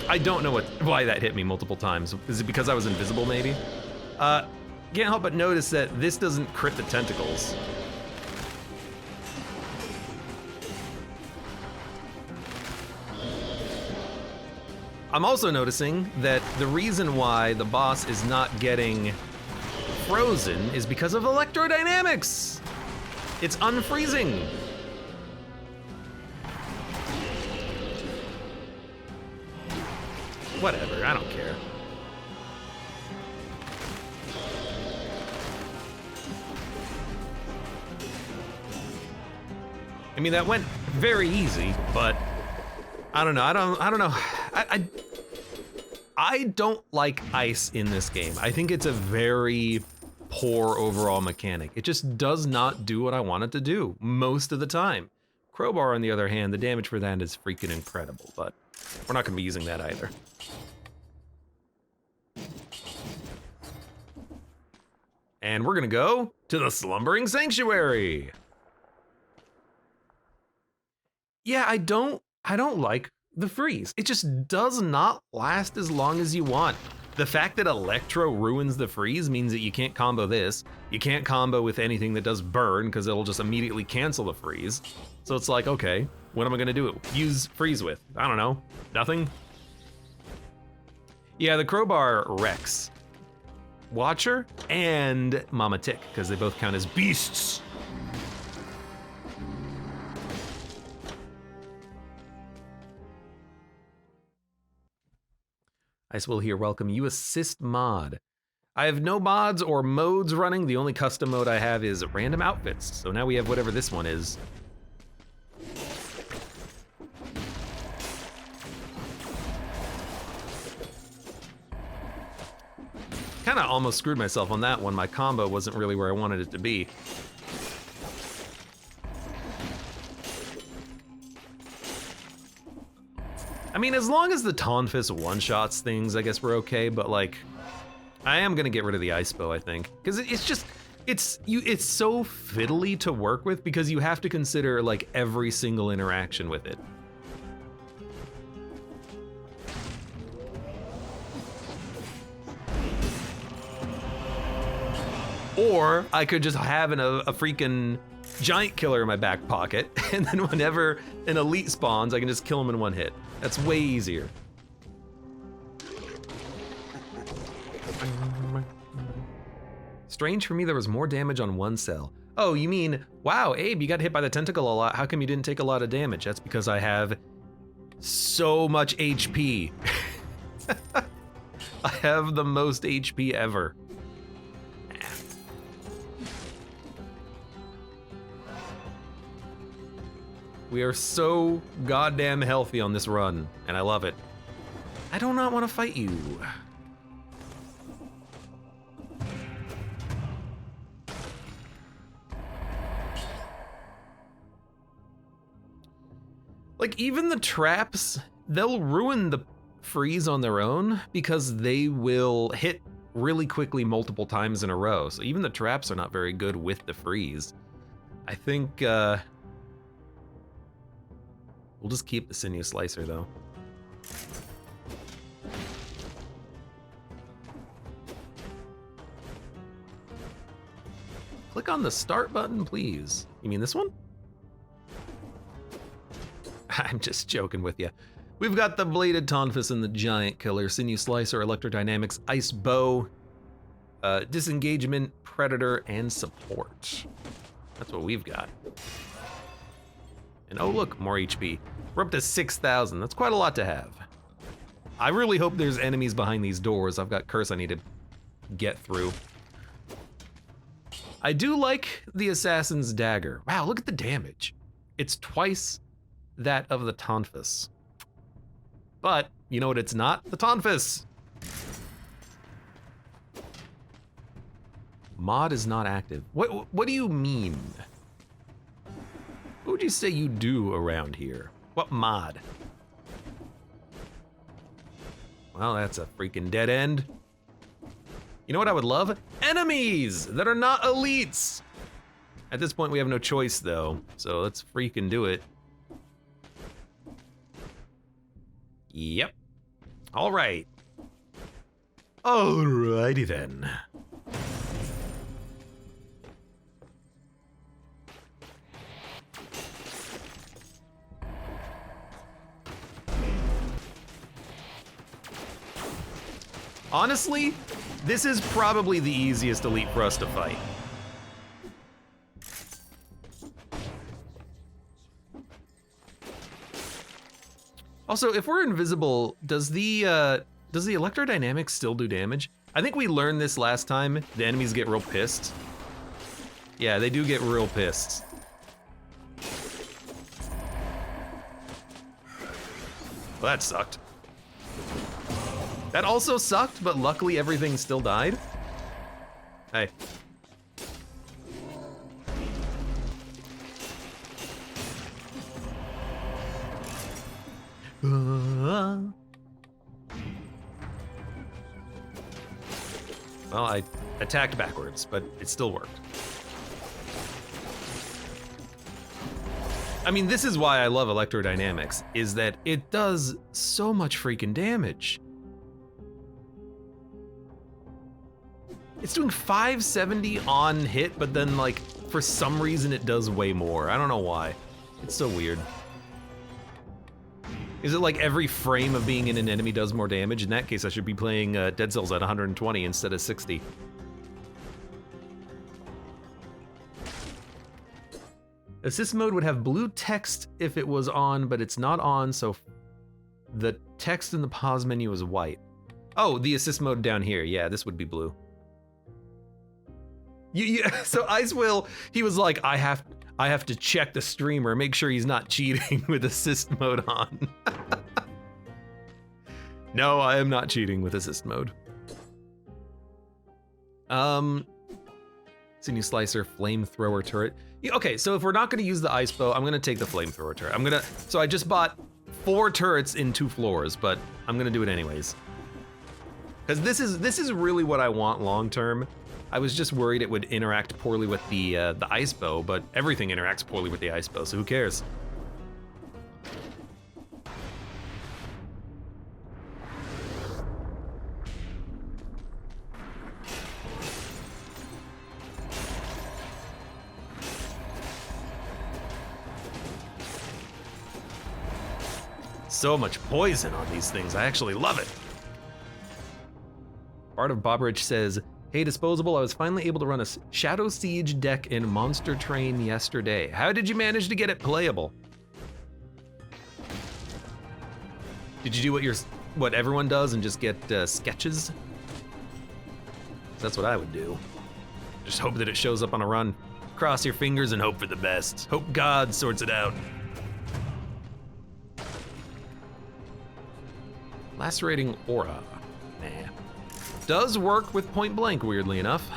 I don't know why that hit me multiple times. Is it because I was invisible, maybe? Can't help but notice that this doesn't crit the tentacles. I'm also noticing that the reason why the boss is not getting frozen is because of electrodynamics. It's unfreezing. Whatever, I don't care. I mean, that went very easy, but I don't know. I don't know. I don't like ice in this game. I think it's a very poor overall mechanic. It just does not do what I want it to do most of the time. Crowbar, on the other hand, the damage for that is freaking incredible, but we're not gonna be using that either. And we're gonna go to the Slumbering Sanctuary. Yeah, I don't like the freeze. It just does not last as long as you want. The fact that Electro ruins the freeze means that you can't combo this. You can't combo with anything that does burn because it'll just immediately cancel the freeze. So it's like, okay, what am I gonna do it? Use freeze with? I don't know, nothing? Yeah, the Crowbar wrecks Watcher and Mama Tick because they both count as beasts. Ice will here welcome you assist mod. I have no mods or modes running. The only custom mode I have is random outfits. So now we have whatever this one is. Kind of almost screwed myself on that one. My combo wasn't really where I wanted it to be. I mean, as long as the Tonfas one-shots things, I guess we're okay, but like, I am gonna get rid of the ice bow, I think. Because it's so fiddly to work with because you have to consider like every single interaction with it. Or I could just have a freaking giant killer in my back pocket, and then whenever an elite spawns, I can just kill him in one hit. That's way easier. Strange for me there was more damage on one cell. Oh, you mean, wow, Abe, you got hit by the tentacle a lot. How come you didn't take a lot of damage? That's because I have so much HP. I have the most HP ever. We are so goddamn healthy on this run, and I love it. I do not want to fight you. Like, even the traps, they'll ruin the freeze on their own because they will hit really quickly multiple times in a row. So even the traps are not very good with the freeze. I think, we'll just keep the sinew slicer though. Click on the start button, please. You mean this one? I'm just joking with you. We've got the bladed Tonfas and the giant killer, sinew slicer, electrodynamics, ice bow, disengagement, predator, and support. That's what we've got. And oh look, more HP. We're up to 6,000. That's quite a lot to have. I really hope there's enemies behind these doors. I've got curse I need to get through. I do like the assassin's dagger. Wow, look at the damage. It's twice that of the Tonfas. But you know what it's not? The Tonfas. Mod is not active. What do you mean? What would you say you do around here? What mod? Well, that's a freaking dead end. You know what I would love? Enemies that are not elites. At this point, we have no choice though, so let's freaking do it. Yep. All right. Alrighty then. Honestly, this is probably the easiest elite for us to fight. Also, if we're invisible, does the electrodynamics still do damage? I think we learned this last time. The enemies get real pissed. Yeah, they do get real pissed. Well, that sucked. That also sucked, but luckily everything still died. Hey. Well, I attacked backwards, but it still worked. I mean, this is why I love electrodynamics, is that it does so much freaking damage. It's doing 570 on hit, but then like, for some reason it does way more. I don't know why. It's so weird. Is it like every frame of being in an enemy does more damage? In that case, I should be playing Dead Cells at 120 instead of 60. Assist mode would have blue text if it was on, but it's not on, so the text in the pause menu is white. Oh, the assist mode down here. Yeah, this would be blue. So Ice Will, he was like, I have to check the streamer, make sure he's not cheating with assist mode on. No, I am not cheating with assist mode. Sinew Slicer, flamethrower turret. Okay, so if we're not gonna use the ice bow, I'm gonna take the flamethrower turret. So I just bought 4 turrets in 2 floors, but I'm gonna do it anyways. Because this is really what I want long term. I was just worried it would interact poorly with the ice bow, but everything interacts poorly with the ice bow, so who cares? So much poison on these things, I actually love it. Bart of Bobridge says, hey Disposable, I was finally able to run a Shadow Siege deck in Monster Train yesterday. How did you manage to get it playable? Did you do what everyone does and just get sketches? That's what I would do. Just hope that it shows up on a run. Cross your fingers and hope for the best. Hope God sorts it out. Lacerating Aura. Nah. Does work with point blank, weirdly enough.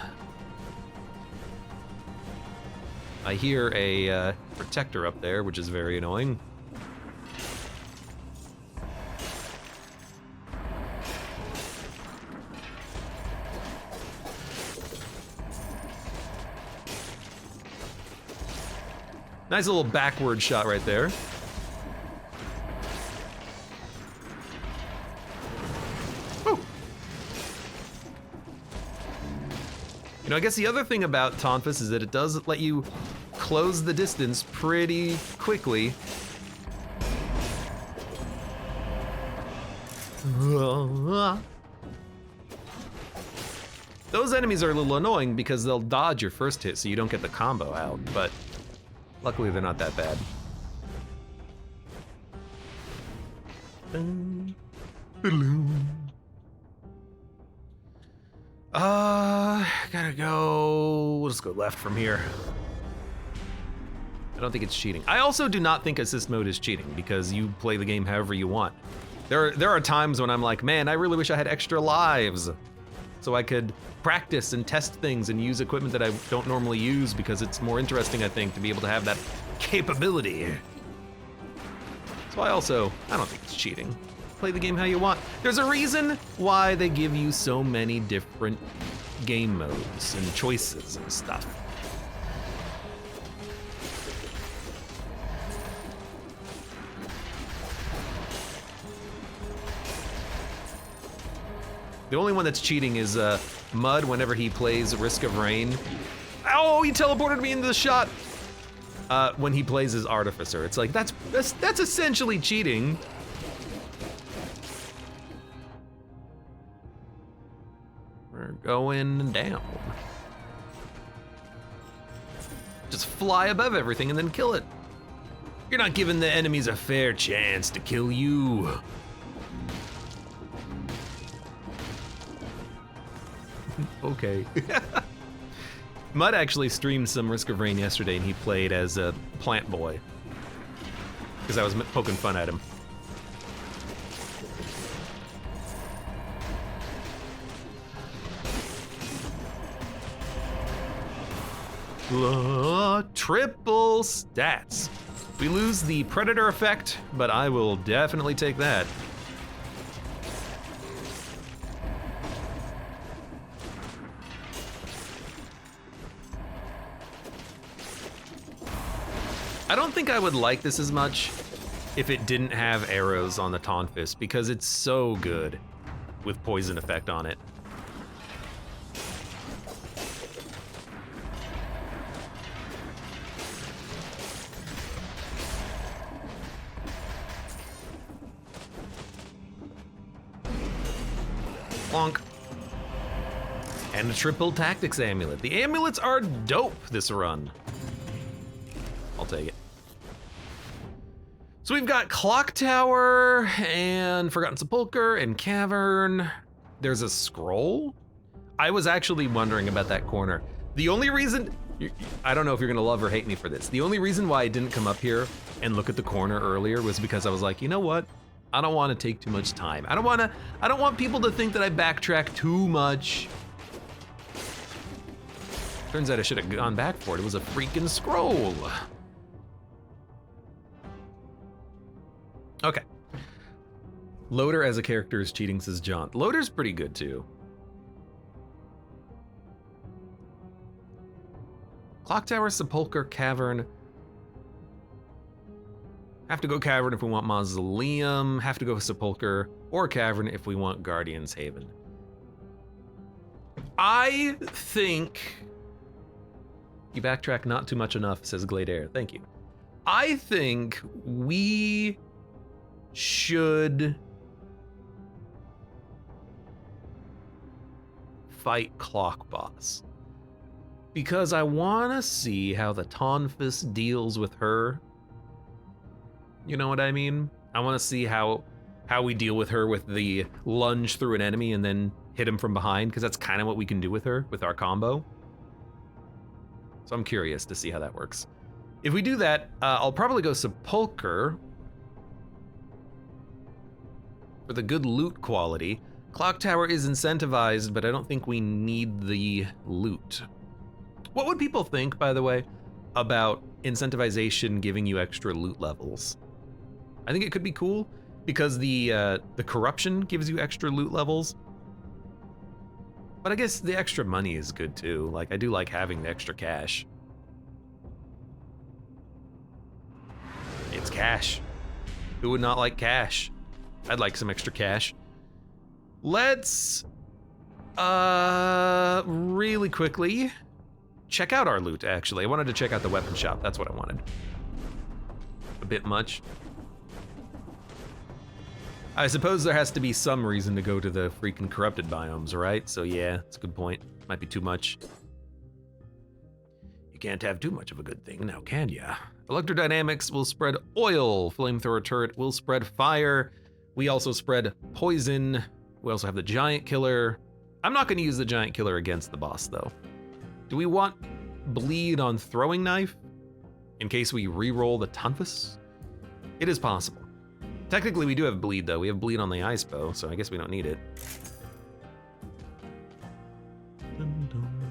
I hear a protector up there, which is very annoying. Nice little backward shot right there. You know, I guess the other thing about Tonfas is that it does let you close the distance pretty quickly. Those enemies are a little annoying because they'll dodge your first hit so you don't get the combo out, but luckily they're not that bad. Gotta go. We'll just go left from here. I don't think it's cheating. I also do not think assist mode is cheating because you play the game however you want. There are times when I'm like, man, I really wish I had extra lives so I could practice and test things and use equipment that I don't normally use because it's more interesting, I think, to be able to have that capability. So I don't think it's cheating. Play the game how you want. There's a reason why they give you so many different game modes and choices and stuff. The only one that's cheating is Mud whenever he plays Risk of Rain. Oh, he teleported me into the shot! When he plays as Artificer. It's like, that's essentially cheating. We're going down. Just fly above everything and then kill it. You're not giving the enemies a fair chance to kill you. Okay. Mud actually streamed some Risk of Rain yesterday and he played as a plant boy. Because I was poking fun at him. Triple stats. We lose the Predator effect, but I will definitely take that. I don't think I would like this as much if it didn't have arrows on the Tonfas because it's so good with poison effect on it. Plonk. And a triple tactics amulet. The amulets are dope this run. I'll take it. So we've got Clock Tower and Forgotten Sepulchre and Cavern. there's a scroll? I was actually wondering about that corner. The only reason, I don't know if you're gonna love or hate me for this. The only reason why I didn't come up here and look at the corner earlier was because I was like, you know what? I don't want to take too much time. I don't want people to think that I backtrack too much. Turns out I should have gone back for it. It was a freaking scroll. Okay. Loader as a character is cheating, says John. Loader's pretty good too. Clock Tower, Sepulcher, Cavern. Have to go Cavern if we want Mausoleum. Have to go Sepulcher or Cavern if we want Guardian's Haven. I think you backtrack not too much enough, says Gladair. Thank you. I think we should fight Clock Boss. Because I want to see how the Tonfas deals with her. You know what I mean? I want to see how we deal with her with the lunge through an enemy and then hit him from behind, because that's kind of what we can do with her with our combo. So I'm curious to see how that works. If we do that, I'll probably go Sepulcher for the good loot quality. Clock Tower is incentivized, but I don't think we need the loot. What would people think, by the way, about incentivization giving you extra loot levels? I think it could be cool because the corruption gives you extra loot levels. But I guess the extra money is good too. Like, I do like having the extra cash. It's cash. Who would not like cash? I'd like some extra cash. Let's really quickly check out our loot, actually. I wanted to check out the weapon shop. That's what I wanted. A bit much. I suppose there has to be some reason to go to the freaking corrupted biomes, right? So yeah, that's a good point. Might be too much. You can't have too much of a good thing now, can ya? Electrodynamics will spread oil. Flamethrower turret will spread fire. We also spread poison. We also have the giant killer. I'm not gonna use the giant killer against the boss though. Do we want bleed on throwing knife in case we re-roll the Tonfas? It is possible. Technically, we do have bleed, though. We have bleed on the ice bow, so I guess we don't need it.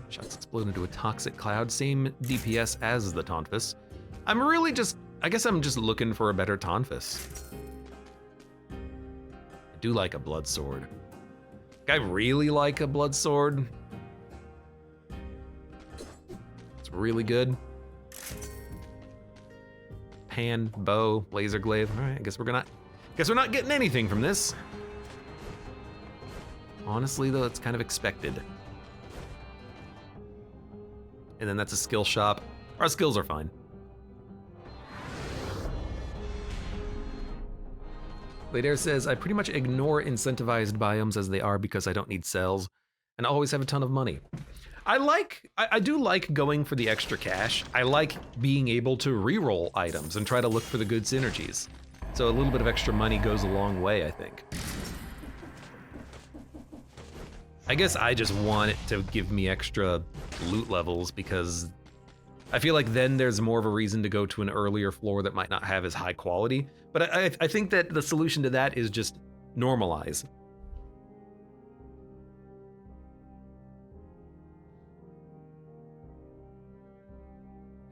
Shots explode into a toxic cloud. Same DPS as the Tonfas. I'm really just... I guess I'm just looking for a better Tonfas. I do like a blood sword. I really like a blood sword. It's really good. Pan, bow, laser glaive. All right, I guess we're not getting anything from this. Honestly, though, it's kind of expected. And then that's a skill shop. Our skills are fine. Ladair says, I pretty much ignore incentivized biomes as they are because I don't need cells and always have a ton of money. I do like going for the extra cash. I like being able to re-roll items and try to look for the good synergies. So a little bit of extra money goes a long way, I think. I guess I just want it to give me extra loot levels because I feel like then there's more of a reason to go to an earlier floor that might not have as high quality. But I think that the solution to that is just normalize.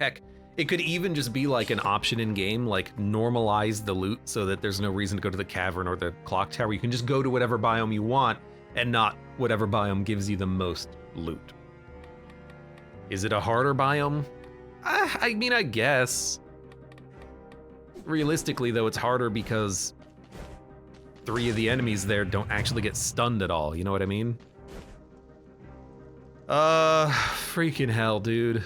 Heck, it could even just be like an option in game, like normalize the loot so that there's no reason to go to the cavern or the clock tower. You can just go to whatever biome you want and not whatever biome gives you the most loot. Is it a harder biome? I mean, I guess. Realistically, though, it's harder because 3 of the enemies there don't actually get stunned at all, you know what I mean? Freaking hell, dude.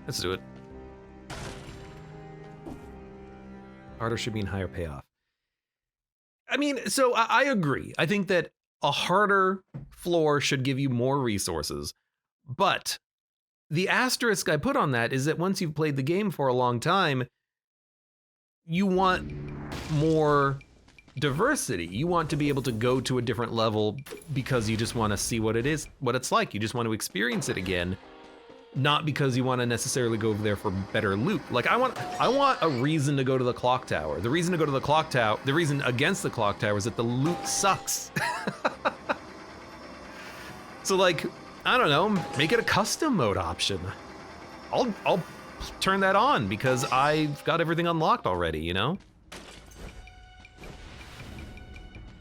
Let's do it. Harder should mean higher payoff. I mean, so I agree. I think that a harder floor should give you more resources. But the asterisk I put on that is that once you've played the game for a long time, you want more diversity. You want to be able to go to a different level because you just want to see what it's like. You just want to experience it again, not because you want to necessarily go over there for better loot. Like I want a reason to go to the clock tower. The reason to go to the clock tower, the reason against the clock tower is that the loot sucks. So like, I don't know, make it a custom mode option. I'll turn that on because I've got everything unlocked already, you know?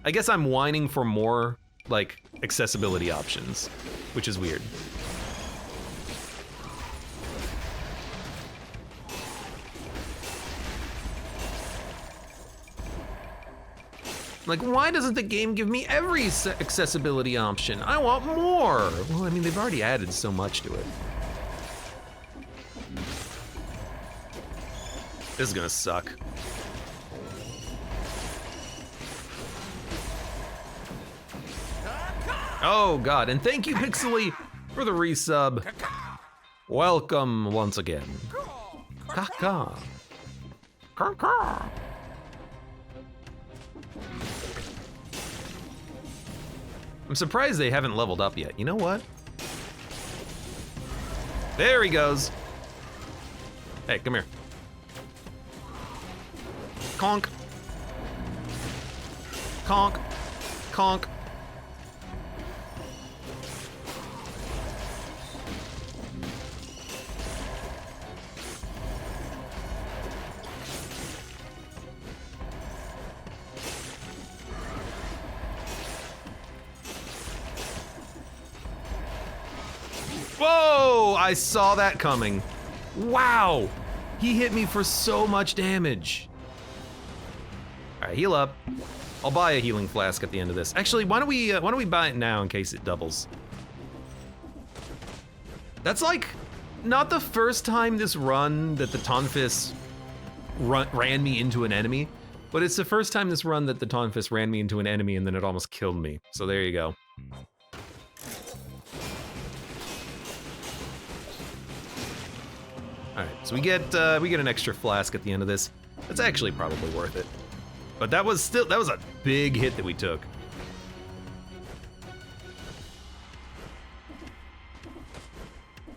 I guess I'm whining for more, like, accessibility options, which is weird. Like, why doesn't the game give me every accessibility option? I want more! Well, I mean, they've already added so much to it. This is gonna suck. Oh God, and thank you Pixely for the resub. Welcome once again. Caca. Caca. I'm surprised they haven't leveled up yet. You know what? There he goes. Hey, come here. Conk. Conk. Conk. Whoa! I saw that coming. Wow! He hit me for so much damage. All right, heal up. I'll buy a healing flask at the end of this. Actually, why don't we buy it now in case it doubles? That's like not the first time this run that the Tonfas ran me into an enemy, but it's the first time this run that the Tonfas ran me into an enemy and then it almost killed me. So there you go. All right, so we get an extra flask at the end of this. That's actually probably worth it. But that was a big hit that we took.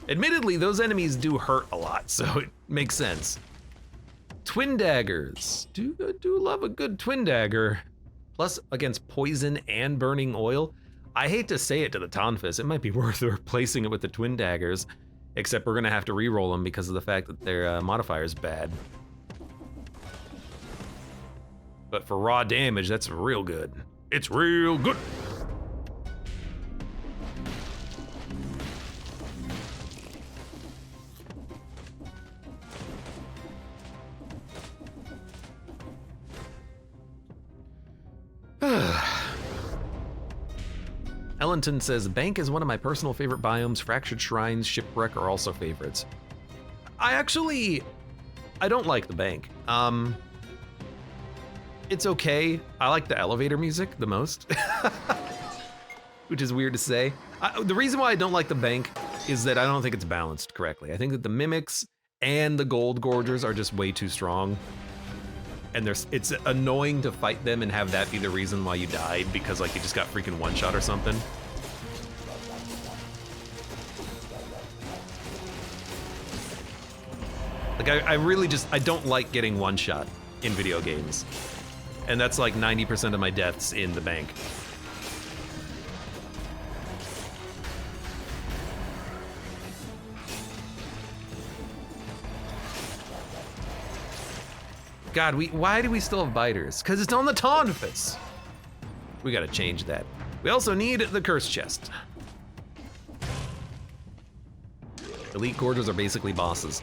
Admittedly, those enemies do hurt a lot, so it makes sense. Twin daggers. Do love a good twin dagger. Plus, against poison and burning oil. I hate to say it to the Tonfas, it might be worth replacing it with the twin daggers. Except we're gonna have to re-roll them because of the fact that their modifier is bad. But for raw damage, that's real good. It's real good. Ellenton says, Bank is one of my personal favorite biomes. Fractured Shrines, Shipwreck are also favorites. I don't like the Bank. It's okay. I like the elevator music the most, which is weird to say. The reason why I don't like the Bank is that I don't think it's balanced correctly. I think that the Mimics and the Gold Gorgers are just way too strong. And it's annoying to fight them and have that be the reason why you died because like you just got freaking one-shot or something. Like I don't like getting one-shot in video games. And that's like 90% of my deaths in the Bank. God, why do we still have biters? Because it's on the Tonfas. We gotta change that. We also need the curse chest. Elite Gorgers are basically bosses.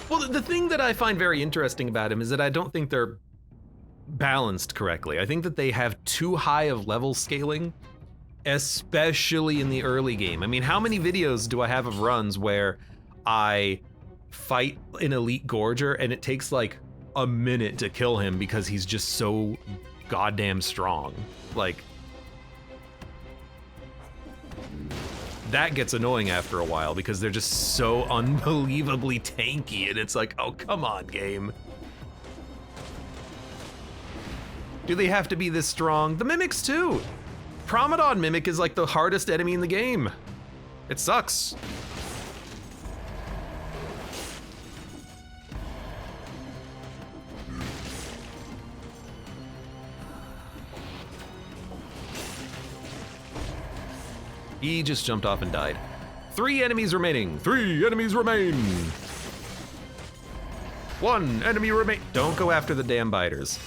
Well, the thing that I find very interesting about him is that I don't think they're balanced correctly. I think that they have too high of level scaling, especially in the early game. I mean, how many videos do I have of runs where I fight an Elite Gorger and it takes like a minute to kill him because he's just so goddamn strong. Like, that gets annoying after a while because they're just so unbelievably tanky, and it's like, oh, come on, game. Do they have to be this strong? The mimics too. Promodon mimic is like the hardest enemy in the game. It sucks. He just jumped off and died. 3 enemies remaining. 3 enemies remain. 1 enemy remain. Don't go after the damn biters.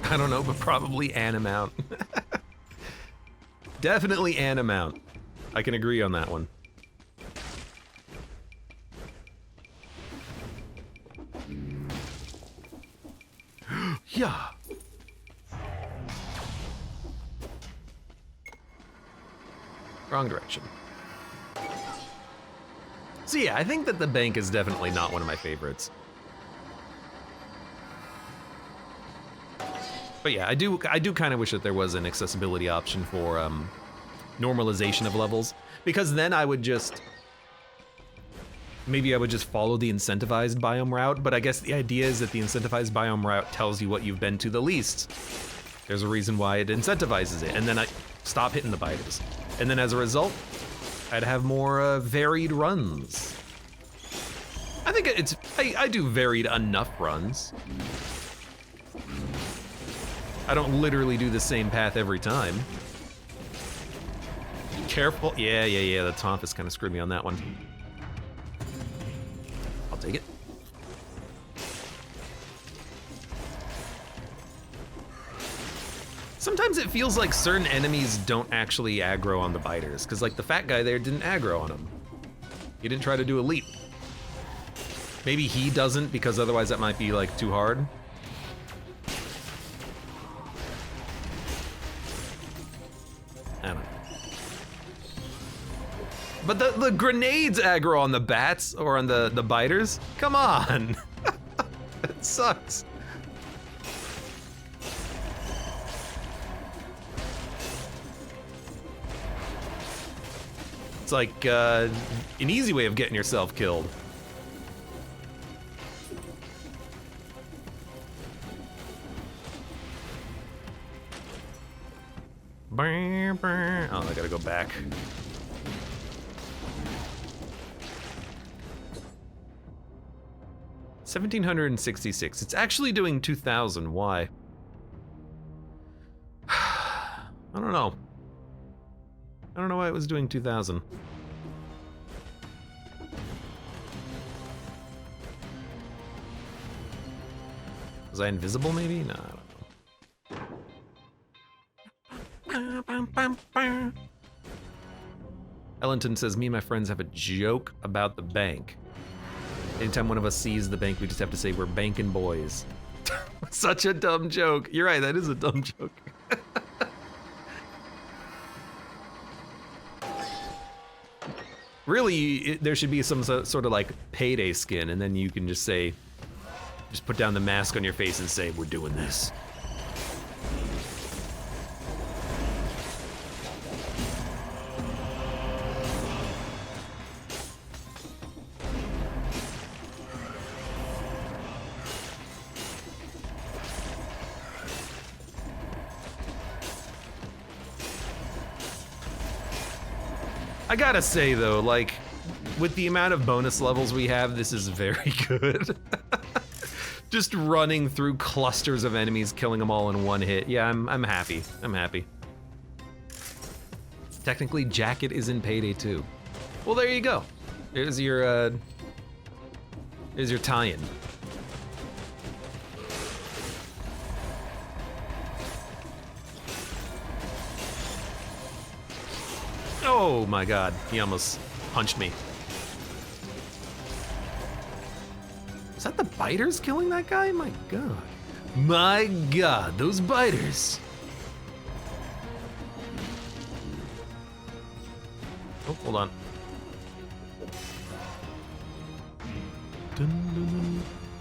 I don't know, but probably Animount. Definitely Animount. I can agree on that one. Yeah. Wrong direction. So yeah, I think that the bank is definitely not one of my favorites. But yeah, I do kind of wish that there was an accessibility option for normalization of levels, because then I would just, maybe I would just follow the incentivized biome route, but I guess the idea is that the incentivized biome route tells you what you've been to the least. There's a reason why it incentivizes it, and then I stop hitting the biters. And then as a result, I'd have more varied runs. I think I do varied enough runs. I don't literally do the same path every time. Careful. Yeah, the Tonfas kind of screwed me on that one. I'll take it. Sometimes it feels like certain enemies don't actually aggro on the biters, because like the fat guy there didn't aggro on him. He didn't try to do a leap. Maybe he doesn't, because otherwise that might be like too hard. I don't know. But the grenades aggro on the bats or on the biters? Come on. It sucks. It's like an easy way of getting yourself killed. Oh, I gotta go back. $1,766. It's actually doing 2,000. Why? I don't know. I don't know why it was doing 2,000. Was I invisible maybe? No, I don't know. Ellington says, me and my friends have a joke about the bank. Anytime one of us sees the bank, we just have to say, we're banking boys. Such a dumb joke. You're right, that is a dumb joke. Really, there should be some sort of like payday skin, and then you can just say, just put down the mask on your face and say, we're doing this. I gotta say though, like, with the amount of bonus levels we have, this is very good. Just running through clusters of enemies, killing them all in one hit. Yeah, I'm happy. I'm happy. Technically, Jacket is in Payday 2. Well, there you go. There's your tie-in. Oh my god, he almost punched me. Is that the biters killing that guy? My god. My god, those biters. Oh, hold on.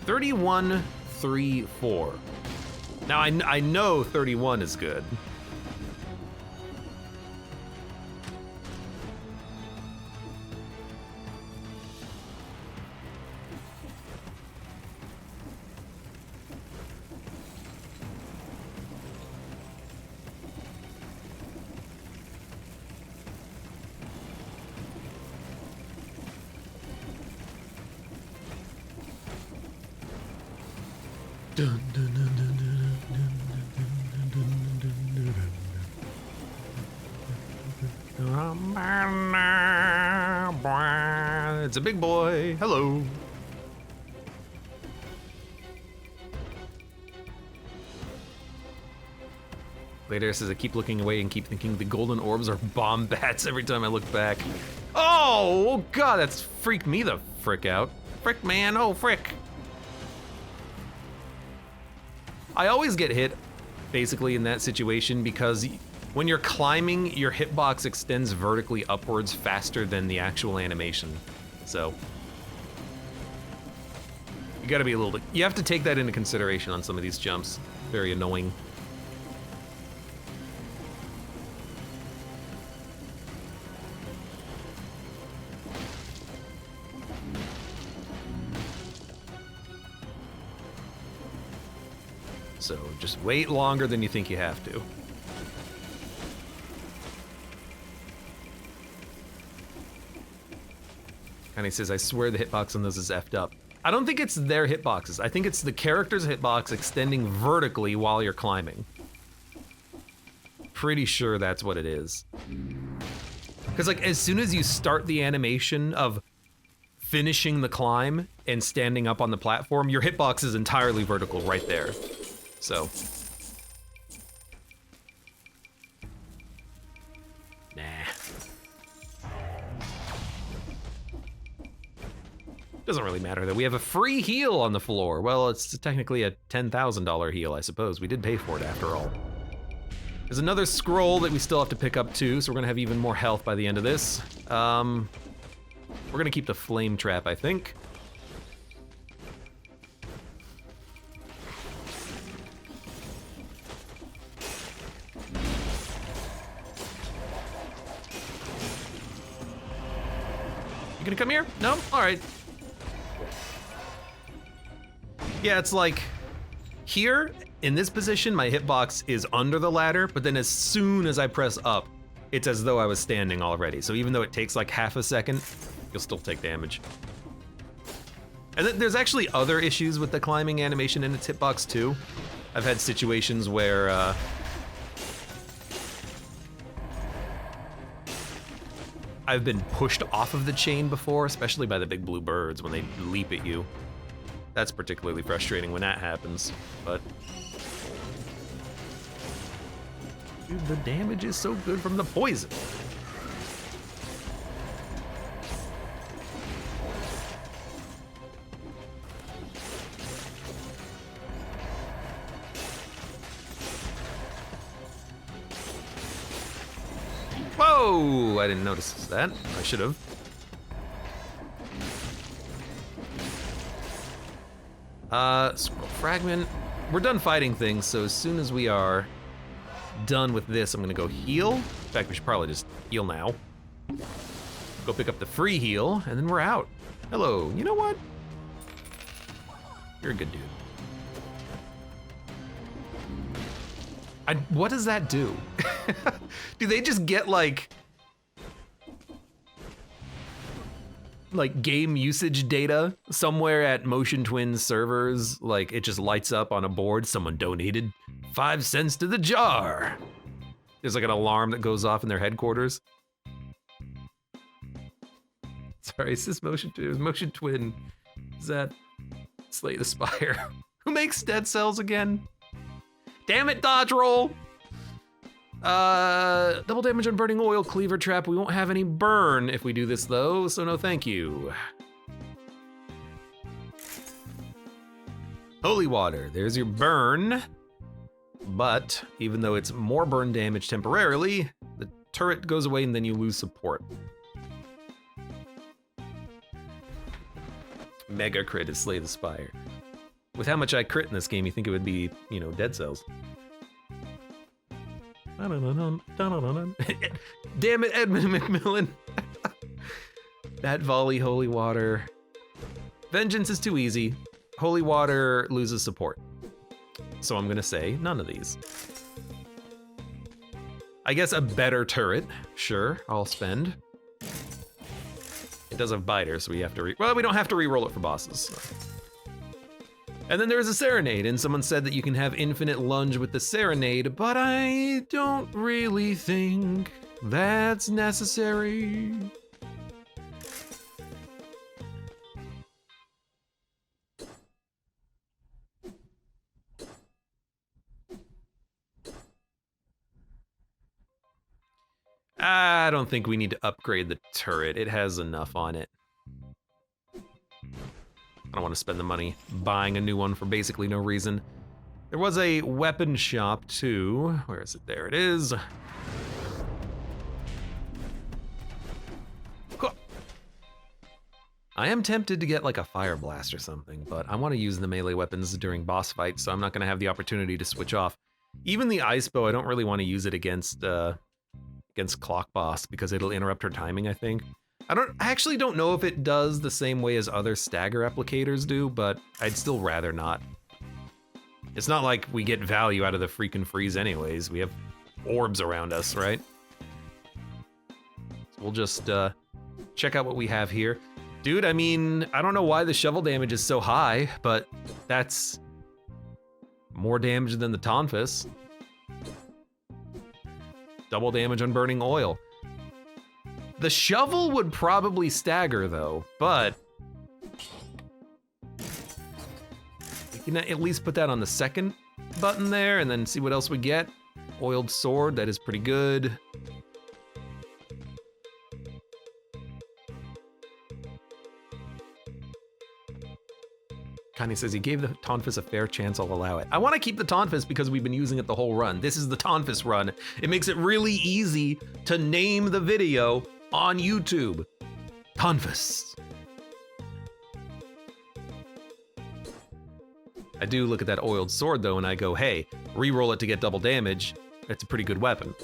31-3-4. Now, I know 31 is good. It's a big boy. Hello. Later says I keep looking away and keep thinking the golden orbs are bomb bats every time I look back. Oh god, that's freaked me the frick out. Frick, man, oh frick. I always get hit, basically, in that situation because when you're climbing, your hitbox extends vertically upwards faster than the actual animation. So, you gotta be a little bit, you have to take that into consideration on some of these jumps. Very annoying. So just wait longer than you think you have to. And he says, I swear the hitbox on those is effed up. I don't think it's their hitboxes. I think it's the character's hitbox extending vertically while you're climbing. Pretty sure that's what it is. Because like as soon as you start the animation of finishing the climb and standing up on the platform, your hitbox is entirely vertical right there. So. Nah. Doesn't really matter though. We have a free heal on the floor. Well, it's technically a $10,000 heal, I suppose. We did pay for it after all. There's another scroll that we still have to pick up too, so we're gonna have even more health by the end of this. We're gonna keep the flame trap, I think. You gonna come here? No? All right. Yeah, it's like here in this position, my hitbox is under the ladder, but then as soon as I press up, it's as though I was standing already. So even though it takes like half a second, you'll still take damage. And then there's actually other issues with the climbing animation in its hitbox too. I've had situations where I've been pushed off of the chain before, especially by the big blue birds when they leap at you. That's particularly frustrating when that happens, but... Dude, the damage is so good from the poison. Whoa! I didn't notice that. I should have. Scroll fragment. We're done fighting things, so as soon as we are done with this, I'm gonna go heal. In fact, we should probably just heal now. Go pick up the free heal, and then we're out. Hello, you know what? You're a good dude. What does that do? Do they just get like game usage data somewhere at Motion Twins servers? Like it just lights up on a board, someone donated 5 cents to the jar. There's like an alarm that goes off in their headquarters. Sorry, is this Motion Twin? It was Motion Twin. Is that Slay the Spire? Who makes Dead Cells again? Damn it, dodge roll! Double damage on burning oil cleaver trap. We won't have any burn if we do this though, so no thank you. Holy water, there's your burn. But even though it's more burn damage temporarily, the turret goes away and then you lose support. Mega crit is Slay the Spire. With how much I crit in this game, you think it would be, you know, dead cells. Damn it, Edmund McMillan. That volley, holy water. Vengeance is too easy. Holy water loses support. So I'm gonna say none of these. I guess a better turret, sure, I'll spend. It does have biters, so we have to well, we don't have to re-roll it for bosses. So. And then there's a Serenade, and someone said that you can have infinite lunge with the Serenade, but I don't really think that's necessary. I don't think we need to upgrade the turret. It has enough on it. I don't want to spend the money buying a new one for basically no reason. There was a weapon shop too. Where is it? There it is. Cool. I am tempted to get like a fire blast or something, but I want to use the melee weapons during boss fights, so I'm not going to have the opportunity to switch off. Even the ice bow, I don't really want to use it against Clock Boss because it'll interrupt her timing, I think. I actually don't know if it does the same way as other stagger applicators do, but I'd still rather not. It's not like we get value out of the freaking freeze anyways. We have orbs around us, right? So we'll just check out what we have here. Dude, I mean, I don't know why the shovel damage is so high, but that's more damage than the Tonfas. Double damage on burning oil. The shovel would probably stagger though, but we can at least put that on the second button there and then see what else we get. Oiled sword, that is pretty good. Kanye says he gave the Tonfas a fair chance, I'll allow it. I want to keep the Tonfas because we've been using it the whole run. This is the Tonfas run. It makes it really easy to name the video on YouTube. Tonfas. I do look at that oiled sword though and I go, hey, re-roll it to get double damage. It's a pretty good weapon.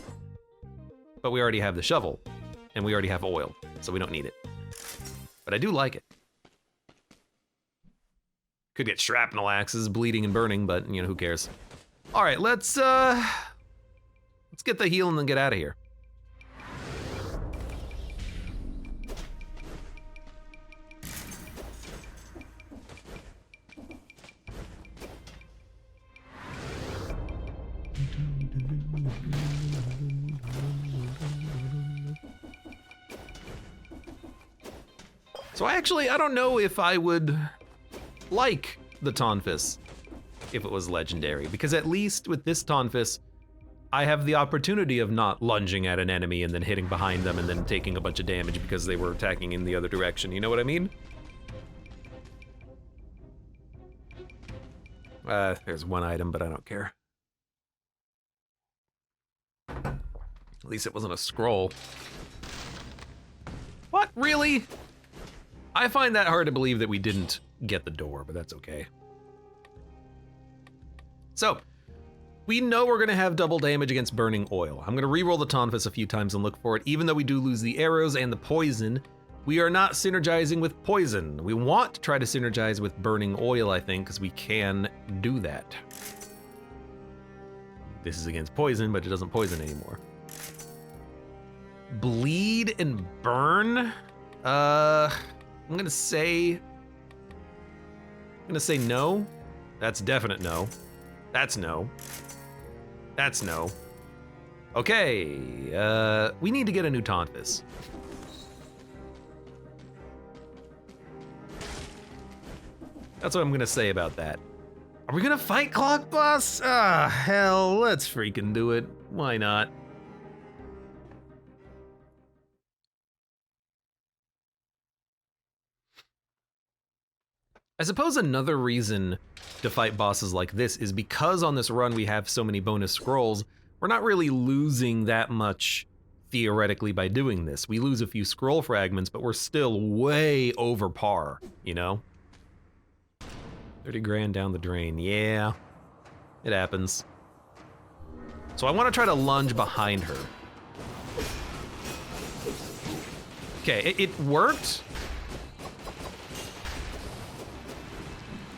But we already have the shovel and we already have oil, so we don't need it. But I do like it. Could get shrapnel axes, bleeding and burning, but you know, who cares? All right, let's get the heal and then get out of here. So I don't know if I would like the Tonfas if it was legendary, because at least with this Tonfas, I have the opportunity of not lunging at an enemy and then hitting behind them and then taking a bunch of damage because they were attacking in the other direction, you know what I mean? There's one item, but I don't care. At least it wasn't a scroll. What, really? I find that hard to believe that we didn't get the door, but that's okay. So, we know we're gonna have double damage against burning oil. I'm gonna re-roll the Tonfas a few times and look for it. Even though we do lose the arrows and the poison, we are not synergizing with poison. We want to try to synergize with burning oil, I think, because we can do that. This is against poison, but it doesn't poison anymore. Bleed and burn? I'm gonna say no. That's definite no. That's no. That's no. Okay, we need to get a new Tonfas. That's what I'm gonna say about that. Are we gonna fight Clock Boss? Ah, hell, let's freaking do it. Why not? I suppose another reason to fight bosses like this is because on this run we have so many bonus scrolls, we're not really losing that much theoretically by doing this. We lose a few scroll fragments, but we're still way over par, you know? 30 grand down the drain. Yeah, it happens. So I want to try to lunge behind her. Okay, it worked.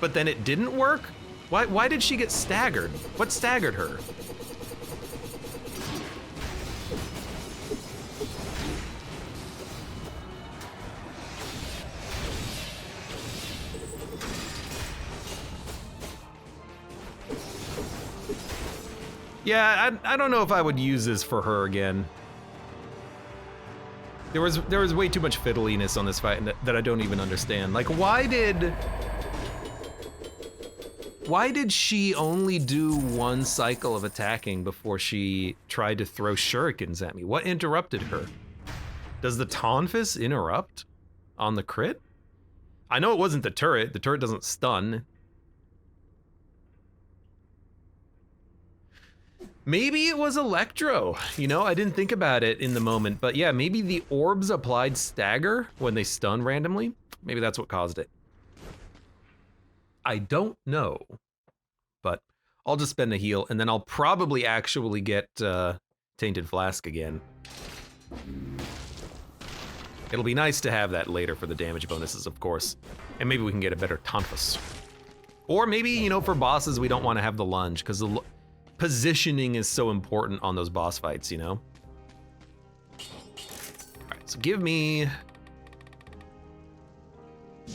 But then it didn't work? Why did she get staggered? What staggered her? Yeah, I don't know if I would use this for her again. There was way too much fiddliness on this fight that I don't even understand. Like, why did she only do one cycle of attacking before she tried to throw shurikens at me? What interrupted her? Does the Tonfas interrupt on the crit? I know it wasn't the turret. The turret doesn't stun. Maybe it was Electro. You know, I didn't think about it in the moment, but yeah, maybe the orbs applied stagger when they stun randomly. Maybe that's what caused it. I don't know, but I'll just spend a heal and then I'll probably actually get Tainted Flask again. It'll be nice to have that later for the damage bonuses, of course. And maybe we can get a better Tonfas. Or maybe, you know, for bosses, we don't want to have the lunge because the positioning is so important on those boss fights, you know? All right, so give me...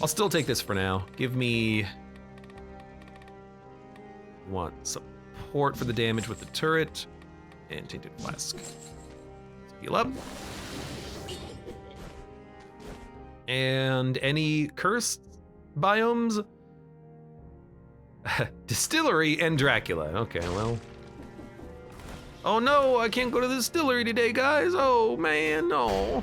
I'll still take this for now. Give me... Want support for the damage with the turret and Tainted Flask. Let's heal up. And any cursed biomes? Distillery and Dracula. Okay, well. Oh no, I can't go to the distillery today, guys. Oh man, no.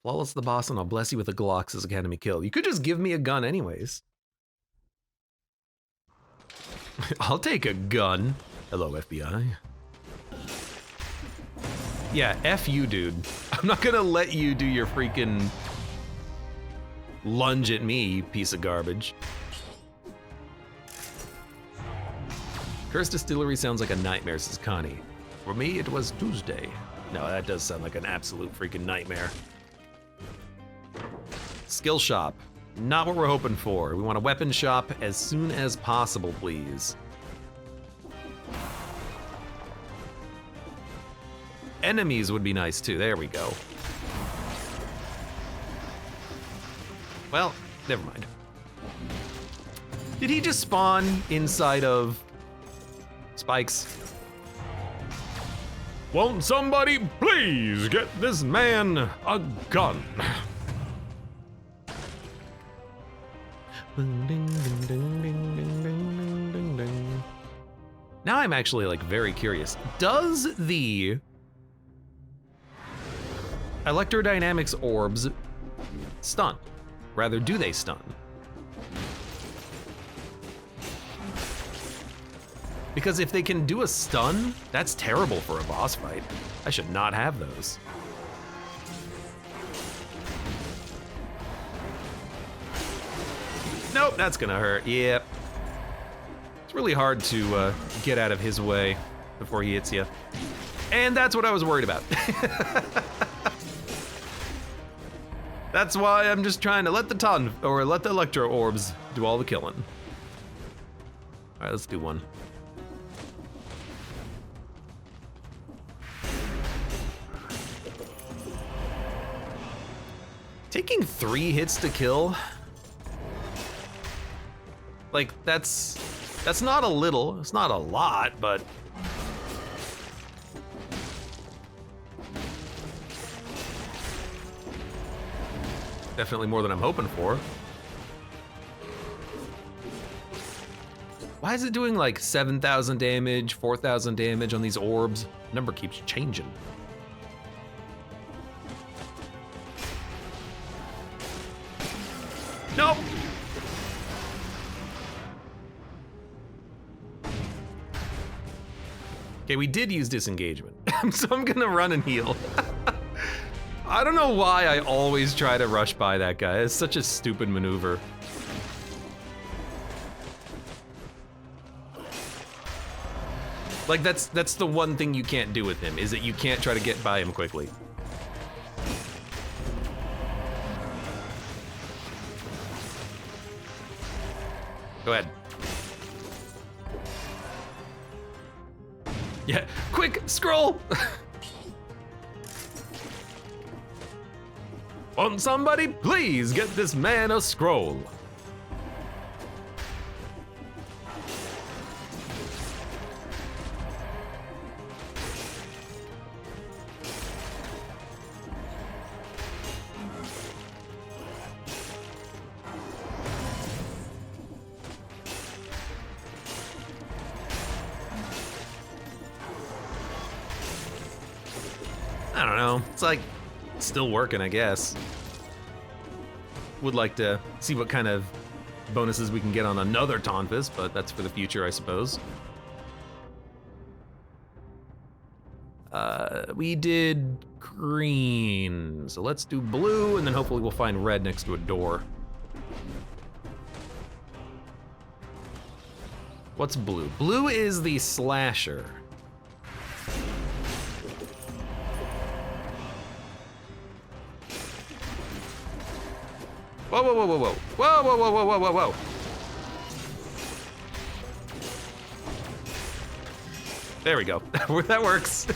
Flawless the boss and I'll bless you with a Glox's Academy kill. You could just give me a gun anyways. I'll take a gun. Hello, FBI. Yeah, F you, dude. I'm not gonna let you do your freaking lunge at me, you piece of garbage. Cursed Distillery sounds like a nightmare, says Connie. For me, it was Tuesday. No, that does sound like an absolute freaking nightmare. Skill shop. Not what we're hoping for. We want a weapon shop as soon as possible, please. Enemies would be nice too. There we go. Well, never mind. Did he just spawn inside of spikes? Won't somebody please get this man a gun? Now I'm actually like very curious. Does the electrodynamics orbs stun? Rather, do they stun? Because if they can do a stun, that's terrible for a boss fight. I should not have those. Nope, that's gonna hurt. Yep. It's really hard to get out of his way before he hits you. And that's what I was worried about. That's why I'm just trying to let the electro orbs do all the killing. All right, let's do one. Taking 3 hits to kill? Like, that's not a little, it's not a lot, but definitely more than I'm hoping for. Why is it doing like 7,000 damage, 4,000 damage on these orbs? Number keeps changing. Nope. Okay, we did use disengagement, so I'm gonna run and heal. I don't know why I always try to rush by that guy. It's such a stupid maneuver. Like, that's the one thing you can't do with him, is that you can't try to get by him quickly. Go ahead. Yeah, quick, scroll! Won't somebody please get this man a scroll? I don't know, it's like, still working, I guess. Would like to see what kind of bonuses we can get on another Tonfas, but that's for the future, I suppose. We did green, so let's do blue, and then hopefully we'll find red next to a door. What's blue? Blue is the slasher. Whoa, whoa, whoa, whoa, whoa. Whoa, whoa, whoa, whoa, whoa, whoa, whoa. There we go. That works.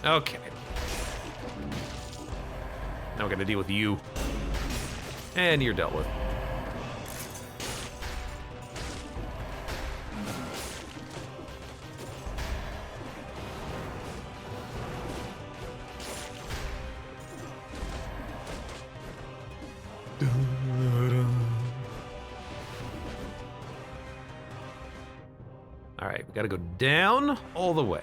Okay. Now we're gonna deal with you. And you're dealt with. All right, we gotta go down all the way.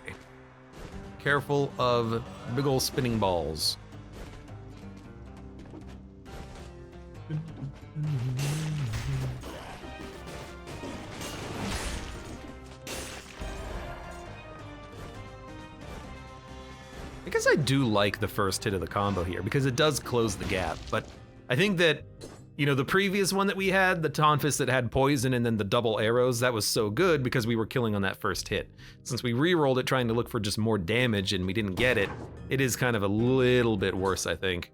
Careful of big ol' spinning balls. I guess I do like the first hit of the combo here because it does close the gap, but I think that, you know, the previous one that we had, the Tonfas that had poison and then the double arrows, that was so good because we were killing on that first hit. Since we re-rolled it trying to look for just more damage and we didn't get it, it is kind of a little bit worse, I think.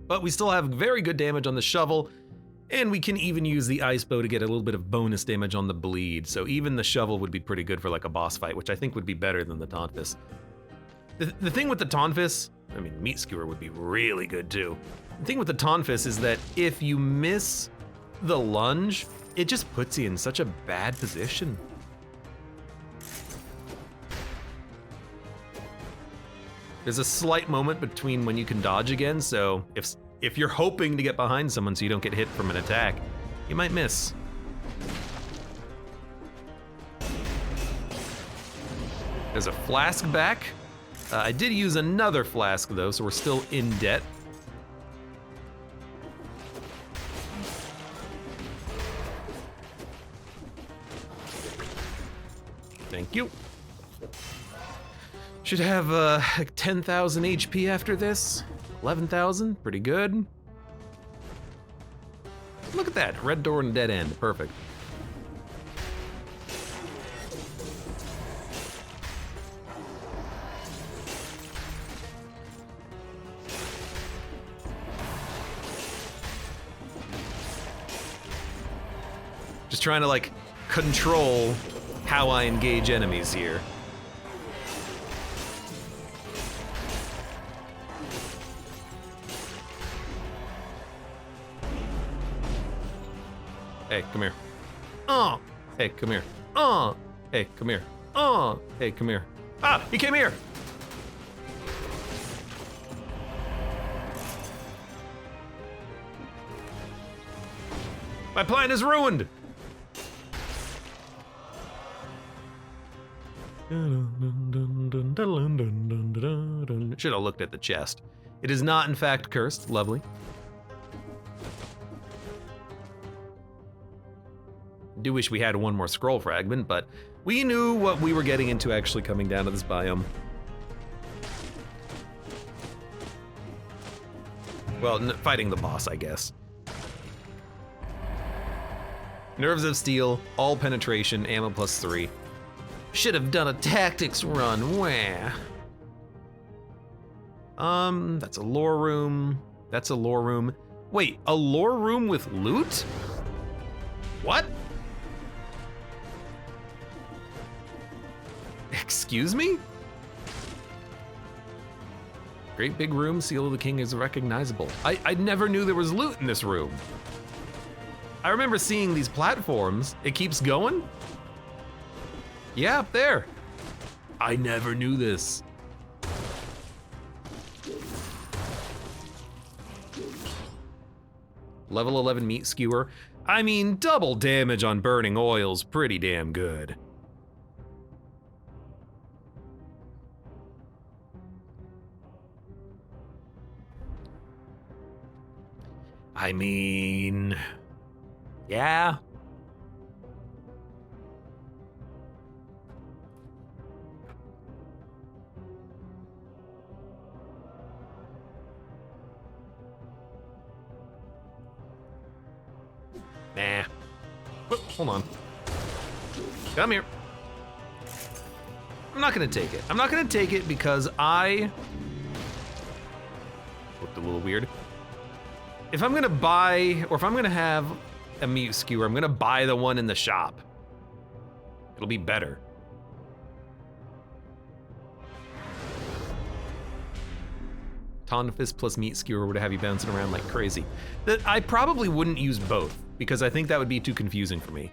But we still have very good damage on the shovel, and we can even use the ice bow to get a little bit of bonus damage on the bleed, so even the shovel would be pretty good for like a boss fight, which I think would be better than the Tonfas. The thing with the Tonfas, I mean, meat skewer would be really good too. The thing with the Tonfas is that if you miss the lunge, it just puts you in such a bad position. There's a slight moment between when you can dodge again, so if you're hoping to get behind someone so you don't get hit from an attack, you might miss. There's a flask back. I did use another flask though, so we're still in debt. Thank you. Should have like 10,000 HP after this. 11,000, pretty good. Look at that, red door and dead end, perfect. Just trying to like control how I engage enemies here. Hey, come here. Oh, hey, come here. Oh, hey, come here. Oh, hey, come here. Ah, he came here. My plan is ruined. Should have looked at the chest. It is not, in fact, cursed. Lovely. Do wish we had one more scroll fragment, but we knew what we were getting into actually coming down to this biome. Well, fighting the boss, I guess. Nerves of Steel, all penetration, ammo +3. Should have done a tactics run, wah. That's a lore room. That's a lore room. Wait, a lore room with loot? What? Excuse me? Great big room, Seal of the King is recognizable. I never knew there was loot in this room. I remember seeing these platforms. It keeps going? Yeah, up there. I never knew this. Level 11 meat skewer. I mean, double damage on burning oil's pretty damn good. I mean, yeah. Nah. Whoop, hold on. Come here. I'm not gonna take it. I'm not gonna take it because I looked a little weird. If I'm gonna buy, or if I'm gonna have a meat skewer, I'm gonna buy the one in the shop. It'll be better. Tonfas plus meat skewer would have you bouncing around like crazy. I probably wouldn't use both because I think that would be too confusing for me.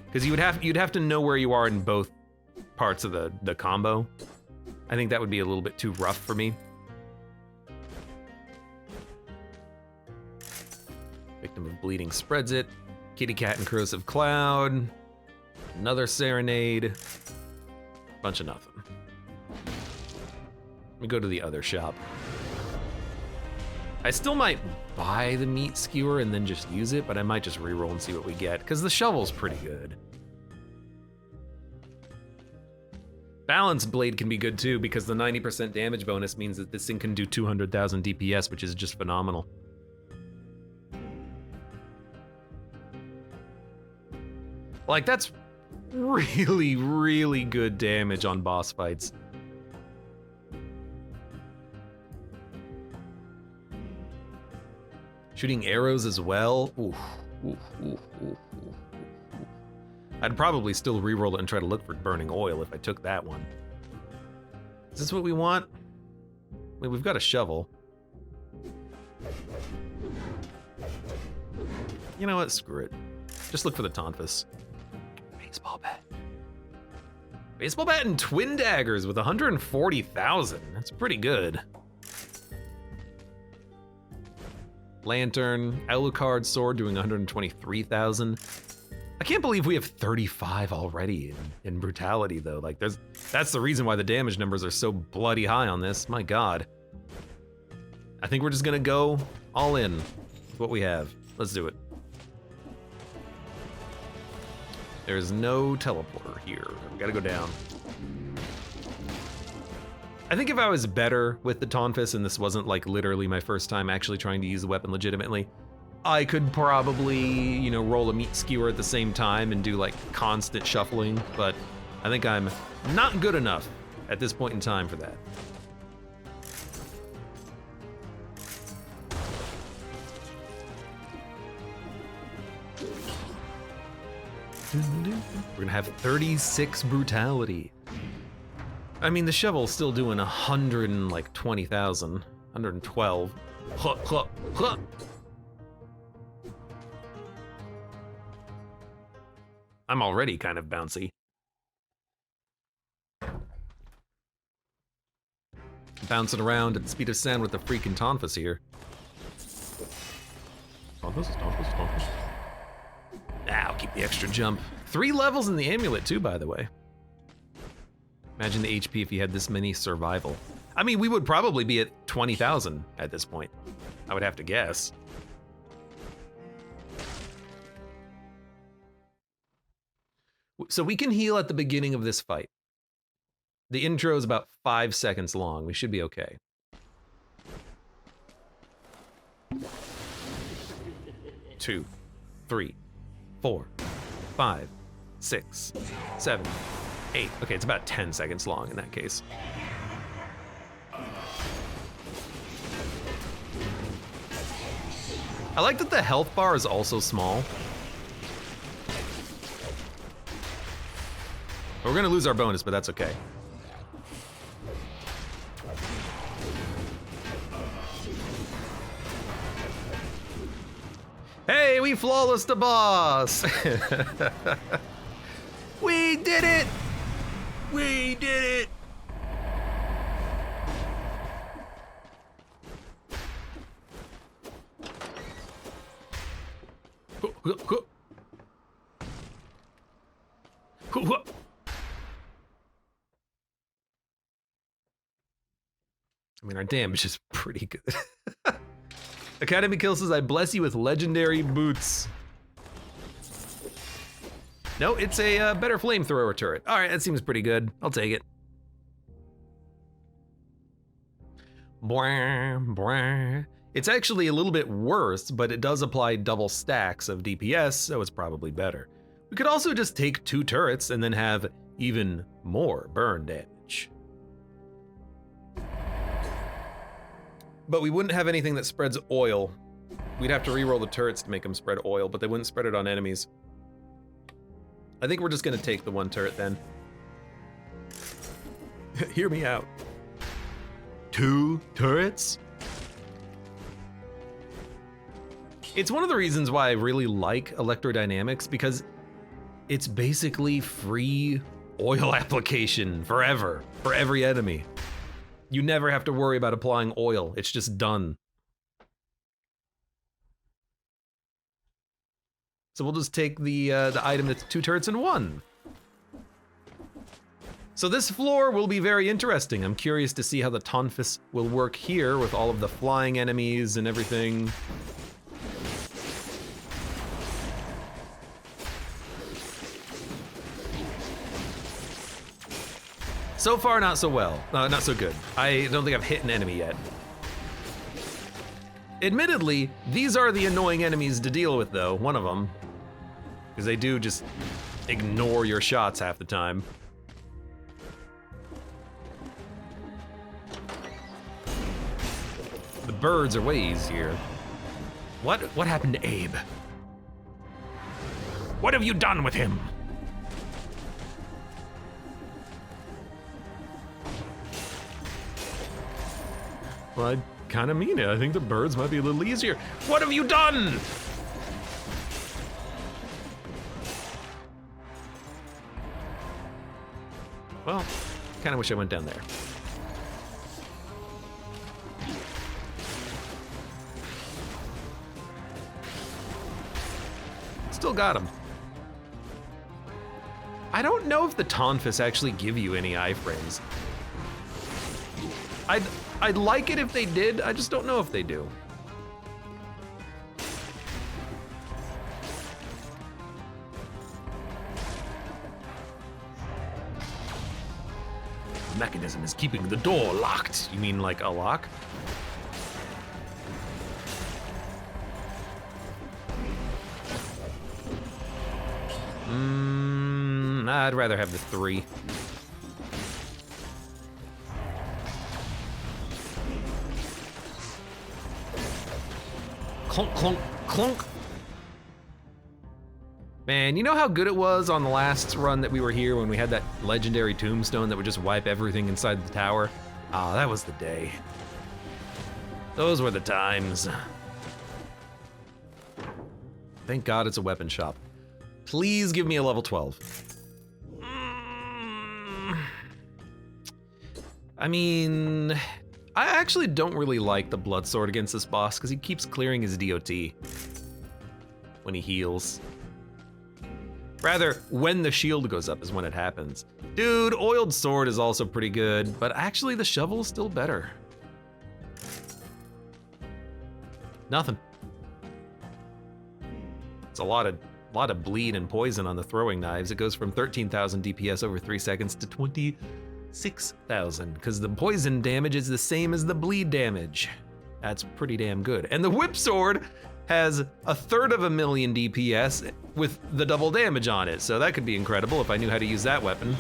Because you'd have to know where you are in both parts of the combo. I think that would be a little bit too rough for me. Victim of Bleeding spreads it. Kitty Cat and Corrosive Cloud. Another Serenade. Bunch of nothing. Let me go to the other shop. I still might buy the meat skewer and then just use it, but I might just reroll and see what we get, because the shovel's pretty good. Balance Blade can be good too, because the 90% damage bonus means that this thing can do 200,000 DPS, which is just phenomenal. Like, that's really, really good damage on boss fights. Shooting arrows as well. Oof, oof, oof, oof, oof. I'd probably still reroll it and try to look for burning oil if I took that one. Is this what we want? Wait, we've got a shovel. You know what? Screw it. Just look for the Tonfas. Baseball bat. Baseball bat and twin daggers with 140,000. That's pretty good. Lantern, Alucard sword doing 123,000. I can't believe we have 35 already in brutality though. Like that's the reason why the damage numbers are so bloody high on this. My God. I think we're just gonna go all in with what we have. Let's do it. There's no teleporter here. We gotta go down. I think if I was better with the Tonfas and this wasn't like literally my first time actually trying to use the weapon legitimately, I could probably, you know, roll a meat skewer at the same time and do like constant shuffling, but I think I'm not good enough at this point in time for that. We're gonna have 36 brutality. I mean, the shovel's still doing 120,000, 112. Huh, huh, huh. I'm already kind of bouncy. Bouncing around at the speed of sound with the freaking Tonfas here. Tonfas. Ah, I'll keep the extra jump. 3 levels in the amulet too, by the way. Imagine the HP if you had this many survival. I mean, we would probably be at 20,000 at this point. I would have to guess. So we can heal at the beginning of this fight. The intro is about 5 seconds long. We should be okay. Two, 3, 4, 5, 6, 7, 8. Okay, it's about 10 seconds long in that case. I like that the health bar is also small. We're gonna lose our bonus, but that's okay. Hey, we flawless the boss! We did it! We did it! I mean, our damage is pretty good. Academy Kill says, I bless you with legendary boots. No, it's a better flamethrower turret. All right, that seems pretty good. I'll take it. It's actually a little bit worse, but it does apply double stacks of DPS, so it's probably better. We could also just take 2 turrets and then have even more burn damage. But we wouldn't have anything that spreads oil. We'd have to reroll the turrets to make them spread oil, but they wouldn't spread it on enemies. I think we're just gonna take the 1 turret then. Hear me out. 2 turrets? It's one of the reasons why I really like electrodynamics, because it's basically free oil application forever, for every enemy. You never have to worry about applying oil, it's just done. So we'll just take the item that's 2 turrets in 1. So this floor will be very interesting. I'm curious to see how the Tonfas will work here with all of the flying enemies and everything. So far, not so well. Not so good. I don't think I've hit an enemy yet. Admittedly, these are the annoying enemies to deal with though, one of them. Because they do just ignore your shots half the time. The birds are way easier. What happened to Abe? What have you done with him? Well, I kind of mean it. I think the birds might be a little easier. What have you done? Well, kind of wish I went down there. Still got him. I don't know if the Tonfas actually give you any iframes. I'd like it if they did, I just don't know if they do. The mechanism is keeping the door locked. You mean like a lock? I'd rather have the 3. Clunk, clunk, clunk. Man, you know how good it was on the last run that we were here when we had that legendary tombstone that would just wipe everything inside the tower? Ah, that was the day. Those were the times. Thank God it's a weapon shop. Please give me a level 12. I mean, I actually don't really like the blood sword against this boss because he keeps clearing his DOT when he heals. Rather, when the shield goes up is when it happens. Dude, oiled sword is also pretty good, but actually the shovel is still better. Nothing. It's a lot of A lot of bleed and poison on the throwing knives. It goes from 13,000 DPS over 3 seconds to 26,000, because the poison damage is the same as the bleed damage. That's pretty damn good. And the whip sword has 1/3 of a million DPS with the double damage on it, so that could be incredible if I knew how to use that weapon.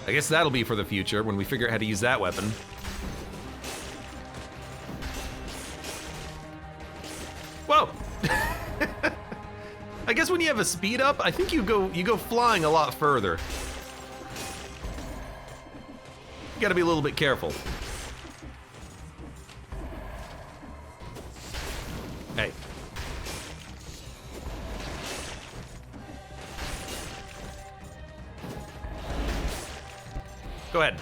I guess that'll be for the future when we figure out how to use that weapon. Whoa! I guess when you have a speed up, I think you go flying a lot further. You gotta be a little bit careful. Hey. Go ahead.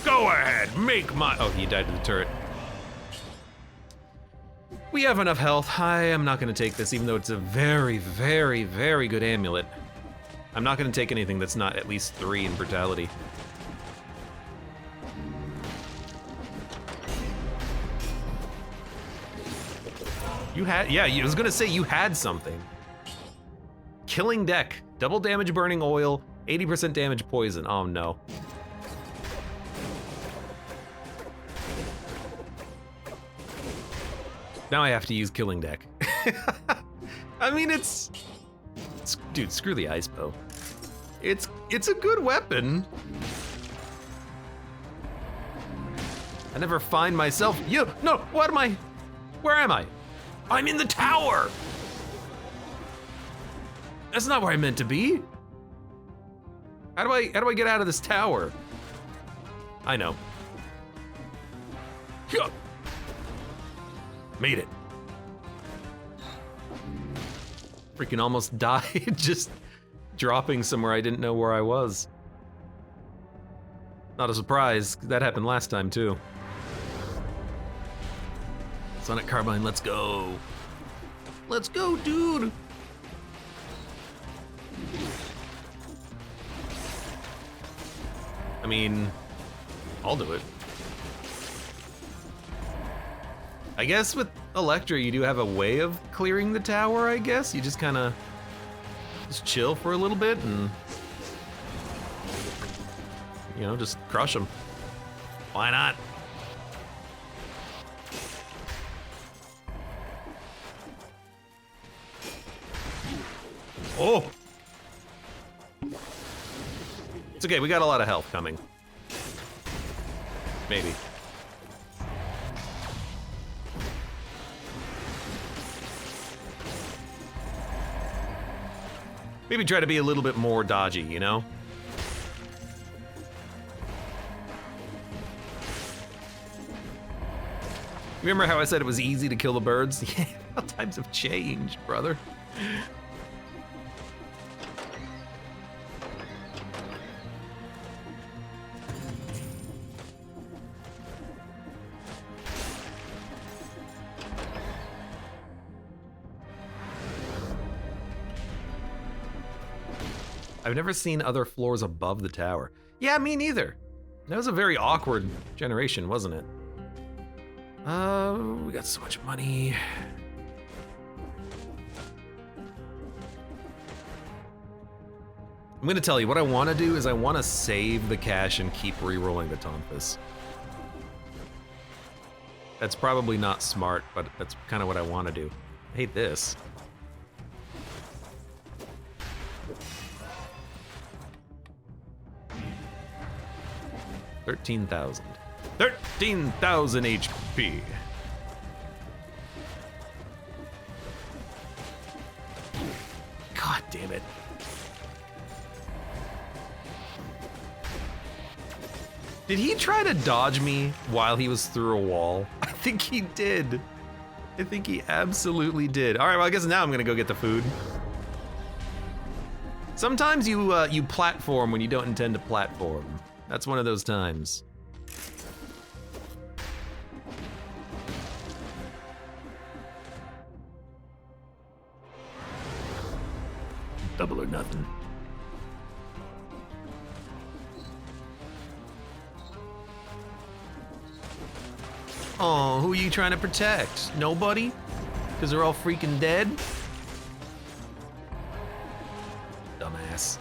Go ahead, make my... Oh, he died to the turret. We have enough health. I am not gonna take this, even though it's a very, very, very good amulet. I'm not gonna take anything that's not at least 3 in brutality. You had, yeah, I was gonna say you had something. Killing deck, double damage burning oil, 80% damage poison. Oh no. Now I have to use killing deck. I mean, it's dude, screw the ice bow. It's a good weapon. I never find myself. No, what am I? Where am I? I'm in the tower. That's not where I meant to be. How do I get out of this tower? I know. Made it. Freaking almost died just dropping somewhere I didn't know where I was. Not a surprise, that happened last time too. Sonic Carbine, let's go. Let's go, dude. I mean, I'll do it. I guess with Electra, you do have a way of clearing the tower, I guess. You just kind of just chill for a little bit and, you know, just crush them. Why not? Oh! It's okay, we got a lot of health coming. Maybe. Maybe try to be a little bit more dodgy, you know? Remember how I said it was easy to kill the birds? Yeah, how times have changed, brother. I've never seen other floors above the tower. Yeah, me neither. That was a very awkward generation, wasn't it? We got so much money. I'm gonna tell you, what I wanna do is I wanna save the cash and keep re-rolling the Tonfas. That's probably not smart, but that's kind of what I wanna do. I hate this. 13,000. 13,000 HP. God damn it. Did he try to dodge me while he was through a wall? I think he did. I think he absolutely did. All right, well, I guess now I'm gonna go get the food. Sometimes you platform when you don't intend to platform. That's one of those times. Double or nothing. Oh, who are you trying to protect? Nobody? Because they're all freaking dead? Dumbass.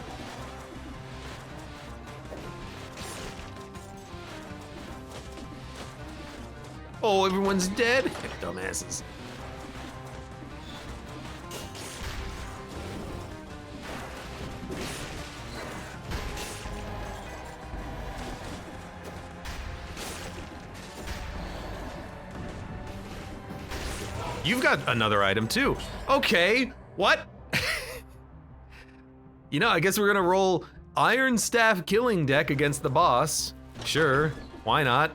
Oh, everyone's dead? Dumbasses. You've got another item too. Okay, what? You know, I guess we're gonna roll Iron Staff Killing deck against the boss. Sure, why not?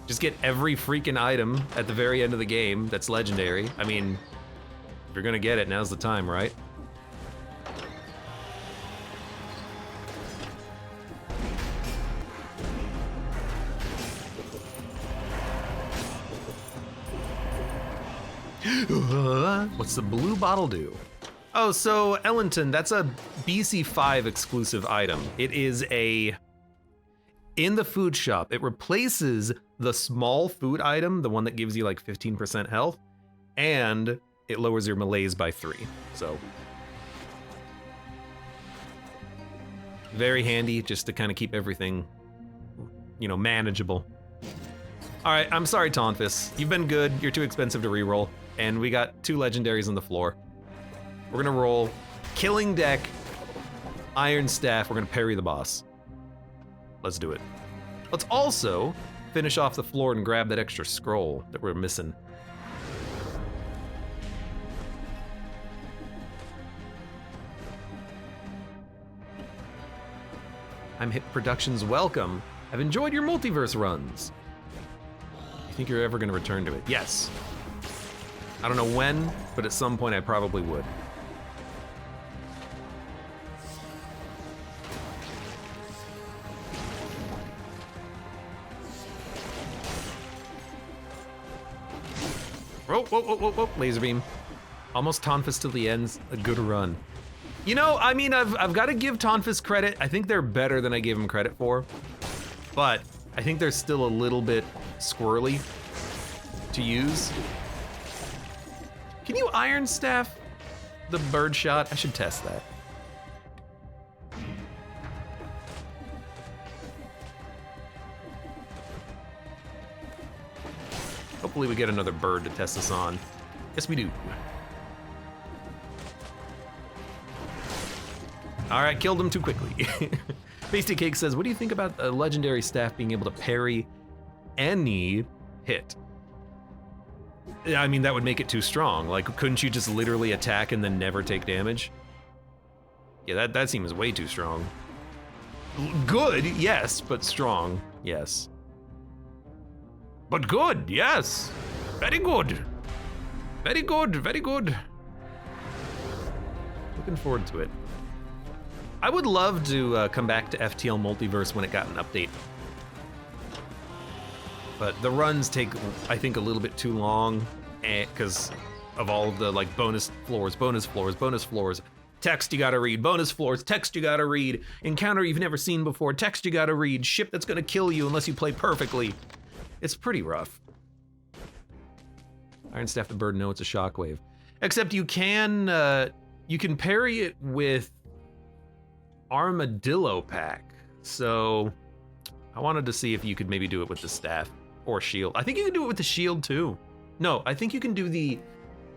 Just get every freaking item at the very end of the game that's legendary. I mean, if you're gonna get it, now's the time, right? What's the blue bottle do? Oh, so Ellington, that's a BC5 exclusive item. It is in the food shop, it replaces the small food item, the one that gives you like 15% health, and it lowers your melees by 3, so. Very handy, just to kind of keep everything, you know, manageable. All right, I'm sorry, Tonfas. You've been good, you're too expensive to reroll, and we got 2 legendaries on the floor. We're gonna roll Killing deck, Iron Staff, we're gonna parry the boss. Let's do it. Let's also finish off the floor and grab that extra scroll that we're missing. I'm Hit Productions, welcome. I've enjoyed your multiverse runs. You think you're ever gonna return to it? Yes. I don't know when, but at some point I probably would. Whoa, whoa, whoa, whoa, whoa, laser beam. Almost Tonfas to the end's a good run. You know, I mean, I've got to give Tonfas credit. I think they're better than I gave them credit for, but I think they're still a little bit squirrely to use. Can you Iron Staff the bird shot? I should test that. Hopefully we get another bird to test this on. Yes, we do. All right, killed him too quickly. Pasty Cake says, what do you think about a legendary staff being able to parry any hit? I mean, that would make it too strong. Like, couldn't you just literally attack and then never take damage? Yeah, that seems way too strong. Good, yes, but strong, yes. But good, yes. Very good. Very good, very good. Looking forward to it. I would love to come back to FTL Multiverse when it got an update. But the runs take, I think, a little bit too long because of all of the like bonus floors, bonus floors, bonus floors. Text you gotta read, bonus floors, text you gotta read, encounter you've never seen before, text you gotta read, ship that's gonna kill you unless you play perfectly. It's pretty rough. Iron Staff the bird, no, it's a shockwave. Except you can parry it with Armadillo Pack. So I wanted to see if you could maybe do it with the staff or shield. I think you can do it with the shield too. No, I think you can do the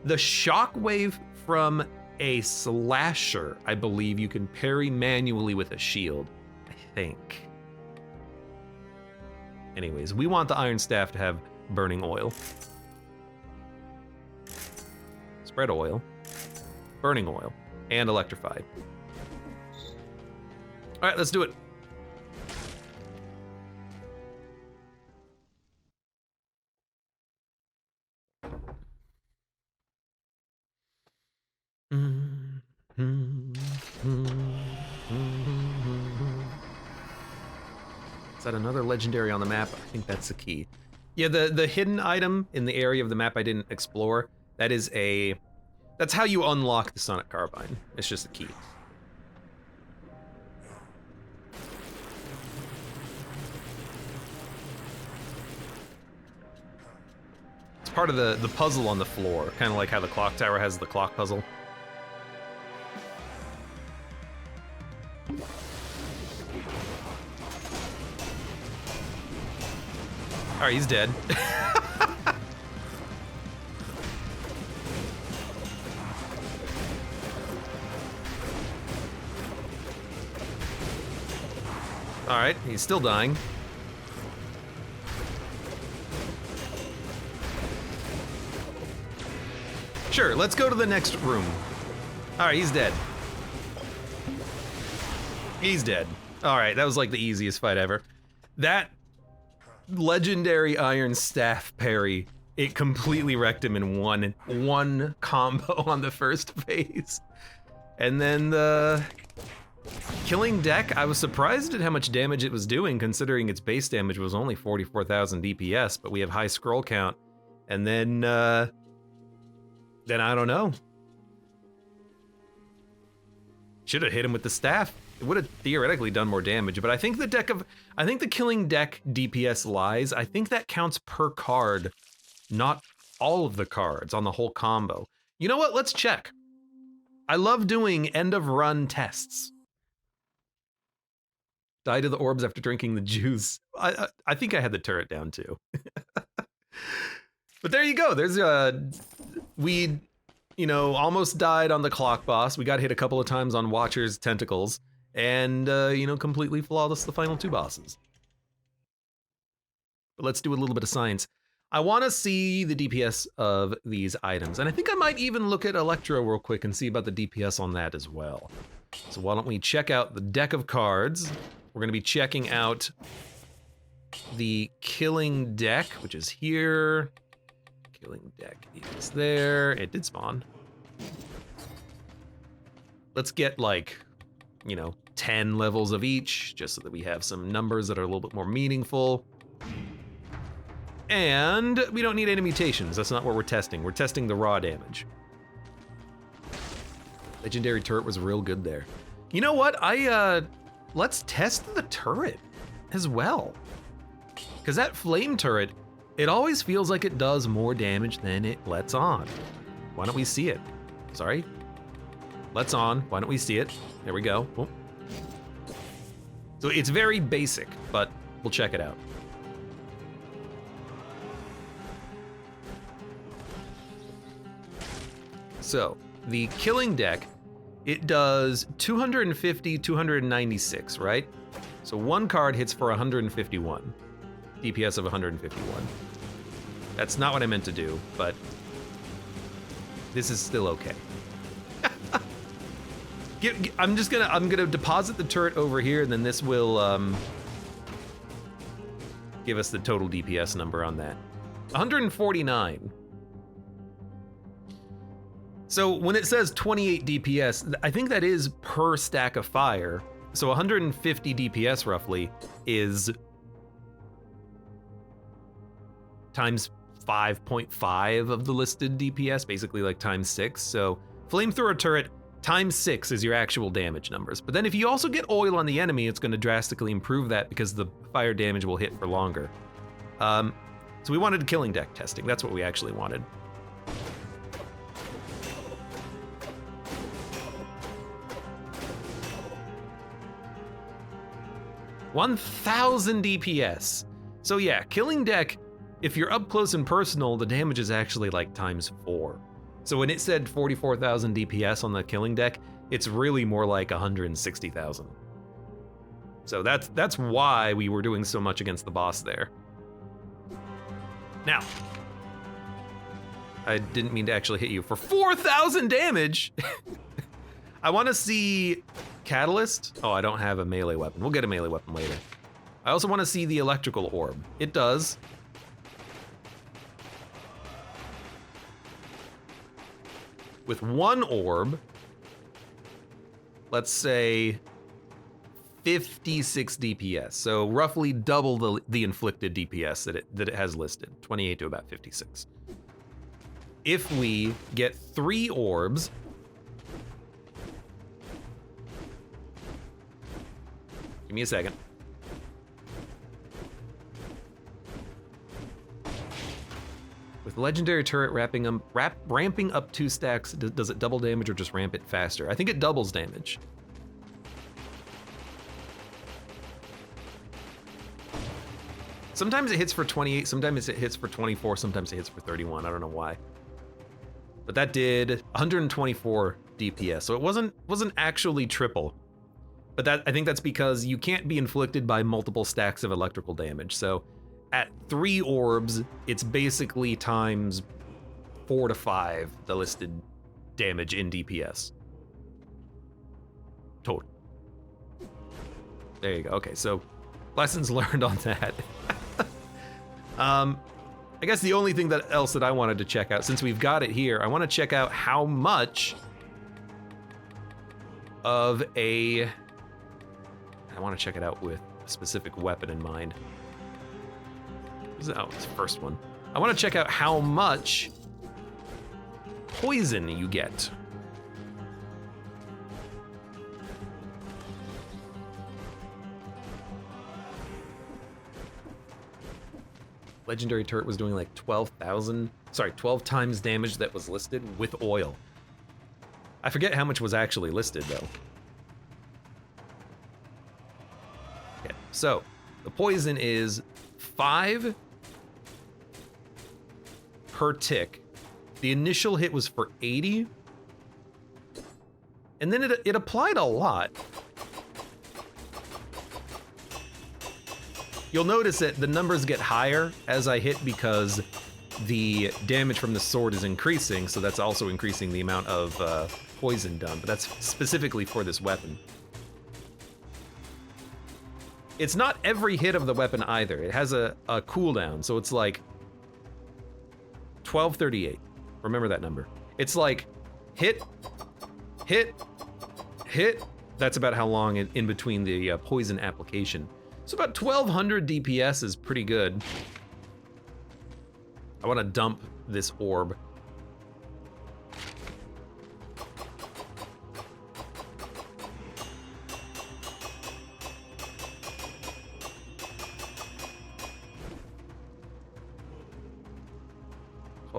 shockwave from a slasher. I believe you can parry manually with a shield, I think. Anyways, we want the Iron Staff to have burning oil. Spread oil, burning oil, and electrified. All right, let's do it. Is that another legendary on the map? I think that's the key. Yeah, the hidden item in the area of the map I didn't explore, that's how you unlock the Sonic Carbine. It's just a key. part of the puzzle on the floor, kind of like how the clock tower has the clock puzzle. All right, he's dead. All right, he's still dying. Sure, let's go to the next room. All right, he's dead. He's dead. All right, that was like the easiest fight ever. That legendary Iron Staff parry, it completely wrecked him in one combo on the first phase. And then the killing deck, I was surprised at how much damage it was doing, considering its base damage was only 44,000 DPS, but we have high scroll count. And then I don't know. Should have hit him with the staff. It would have theoretically done more damage, but I think the killing deck DPS lies. I think that counts per card, not all of the cards on the whole combo. You know what? Let's check. I love doing end of run tests. Die to the orbs after drinking the juice. I think I had the turret down too. But there you go. There's we, almost died on the clock boss. We got hit a couple of times on Watcher's tentacles, and completely flawless the final two bosses. But let's do a little bit of science. I want to see the DPS of these items, and I think I might even look at Electro real quick and see about the DPS on that as well. So why don't we check out the deck of cards? We're going to be checking out the killing deck, which is here. Killing deck is there. It did spawn. Let's get 10 levels of each, just so that we have some numbers that are a little bit more meaningful. And we don't need any mutations. That's not what we're testing. We're testing the raw damage. Legendary turret was real good there. You know what? Let's test the turret as well. Because that flame turret, it always feels like it does more damage than it lets on. Why don't we see it? Sorry. Let's on. Why don't we see it? There we go. Oh. So it's very basic, but we'll check it out. So the killing deck, it does 250, 296, right? So one card hits for 151. DPS of 151. That's not what I meant to do, but this is still okay. I'm gonna deposit the turret over here, and then this will give us the total DPS number on that. 149. So when it says 28 DPS, I think that is per stack of fire. So 150 DPS roughly is times 5.5 of the listed DPS, basically like times 6. So flamethrower turret times 6 is your actual damage numbers. But then if you also get oil on the enemy, it's going to drastically improve that because the fire damage will hit for longer. So we wanted killing deck testing. That's what we actually wanted. $1,000 DPS. So yeah, killing deck, if you're up close and personal, the damage is actually like times 4. So when it said 44,000 DPS on the killing deck, it's really more like 160,000. So that's why we were doing so much against the boss there. Now, I didn't mean to actually hit you for 4,000 damage. I want to see Catalyst. Oh, I don't have a melee weapon. We'll get a melee weapon later. I also want to see the electrical orb. It does. With one orb, let's say 56 DPS. So roughly double the inflicted DPS that it has listed, 28 to about 56. If we get 3 orbs, give me a second. With legendary turret ramping up 2 stacks, does it double damage or just ramp it faster? I think it doubles damage. Sometimes it hits for 28, sometimes it hits for 24, sometimes it hits for 31. I don't know why. But that did 124 DPS, so it wasn't actually triple. But I think that's because you can't be inflicted by multiple stacks of electrical damage. So at 3 orbs, it's basically times 4 to 5 the listed damage in DPS. Total. There you go. Okay, so lessons learned on that. I guess the only thing else that I wanted to check out, since we've got it here, I want to check out how much of a... I want to check it out with a specific weapon in mind. Oh, it's the first one. I want to check out how much poison you get. Legendary turret was doing like 12 times damage that was listed with oil. I forget how much was actually listed though. Okay, so the poison is 5 per tick. The initial hit was for 80. And then it applied a lot. You'll notice that the numbers get higher as I hit because the damage from the sword is increasing, so that's also increasing the amount of poison done, but that's specifically for this weapon. It's not every hit of the weapon either. It has a cooldown, so it's like 1238. Remember that number. It's like hit, hit, hit. That's about how long in between the poison application. So about 1200 DPS is pretty good. I want to dump this orb.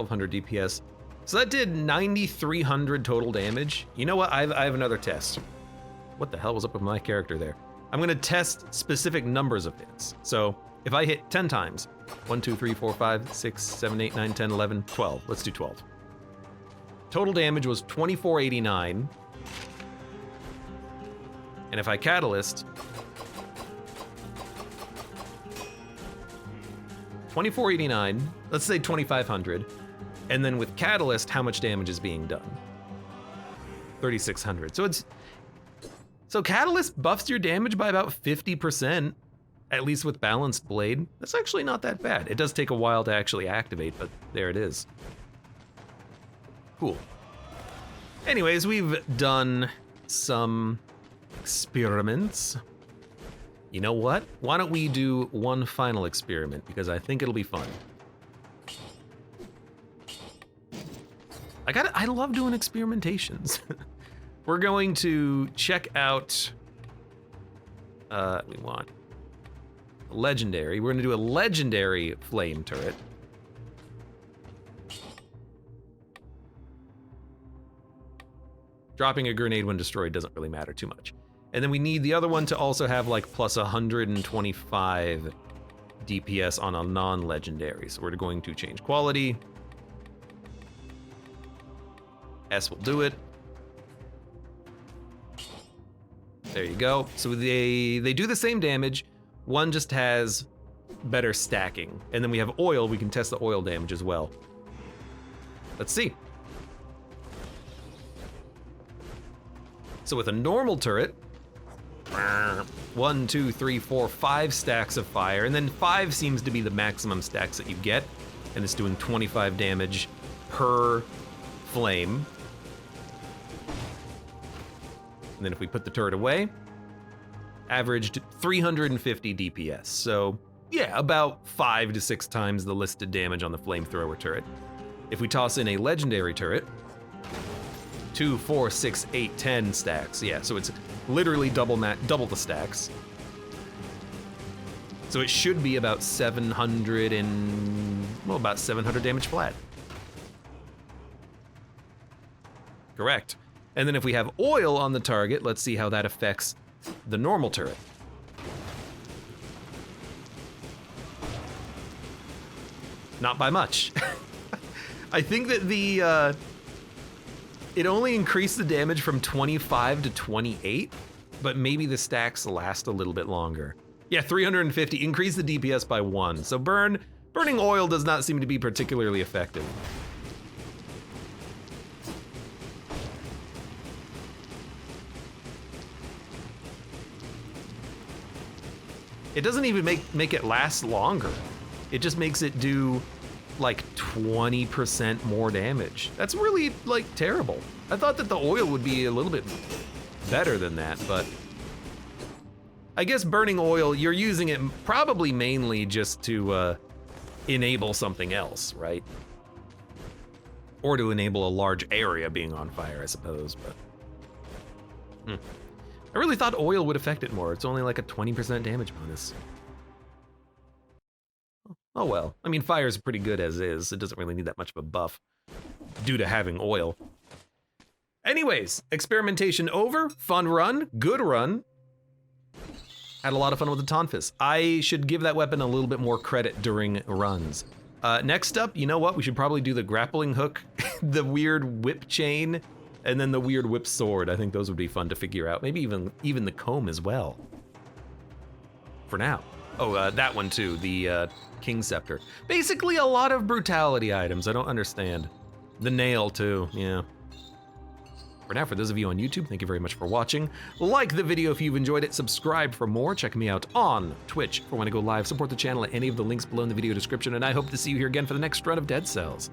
DPS. So that did 9,300 total damage. You know what? I have another test. What the hell was up with my character there? I'm gonna test specific numbers of hits. So if I hit 10 times, 1, 2, 3, 4, 5, 6, 7, 8, 9, 10, 11, 12. Let's do 12. Total damage was 2489. And if I catalyst, 2489, let's say 2500. And then with catalyst, how much damage is being done? 3600. So catalyst buffs your damage by about 50%, at least with balanced blade. That's actually not that bad. It does take a while to actually activate, but there it is. Cool. Anyways, we've done some experiments. You know what? Why don't we do one final experiment, because I think it'll be fun. I love doing experimentations. We're going to check out, we want legendary. We're gonna do a legendary flame turret. Dropping a grenade when destroyed doesn't really matter too much. And then we need the other one to also have like plus 125 DPS on a non-legendary. So we're going to change quality. S will do it. There you go. So they do the same damage. One just has better stacking. And then we have oil. We can test the oil damage as well. Let's see. So with a normal turret, 1, 2, 3, 4, 5 stacks of fire. And then 5 seems to be the maximum stacks that you get. And it's doing 25 damage per flame. And then if we put the turret away, averaged 350 DPS. So yeah, about 5 to 6 times the listed damage on the flamethrower turret. If we toss in a legendary turret, 2, 4, 6, 8, 10 stacks. Yeah, so it's literally double the stacks. So it should be about 700 about 700 damage flat. Correct. And then if we have oil on the target, let's see how that affects the normal turret. Not by much. I think that it only increased the damage from 25 to 28, but maybe the stacks last a little bit longer. Yeah, 350, increase the DPS by 1. So burning oil does not seem to be particularly effective. It doesn't even make it last longer. It just makes it do like 20% more damage. That's really like terrible. I thought that the oil would be a little bit better than that, but I guess burning oil, you're using it probably mainly just to enable something else, right? Or to enable a large area being on fire, I suppose, but. I really thought oil would affect it more. It's only like a 20% damage bonus. Oh well, I mean, fire's pretty good as is. It doesn't really need that much of a buff due to having oil. Anyways, experimentation over, fun run, good run. Had a lot of fun with the Tonfas. I should give that weapon a little bit more credit during runs. Next up, you know what? We should probably do the grappling hook, the weird whip chain, and then the weird whip sword. I think those would be fun to figure out. Maybe even the comb as well. For now. Oh, that one too, the King Scepter. Basically a lot of brutality items, I don't understand. The nail too, yeah. For now, for those of you on YouTube, thank you very much for watching. Like the video if you've enjoyed it, subscribe for more, check me out on Twitch for when I go live, support the channel at any of the links below in the video description, and I hope to see you here again for the next run of Dead Cells.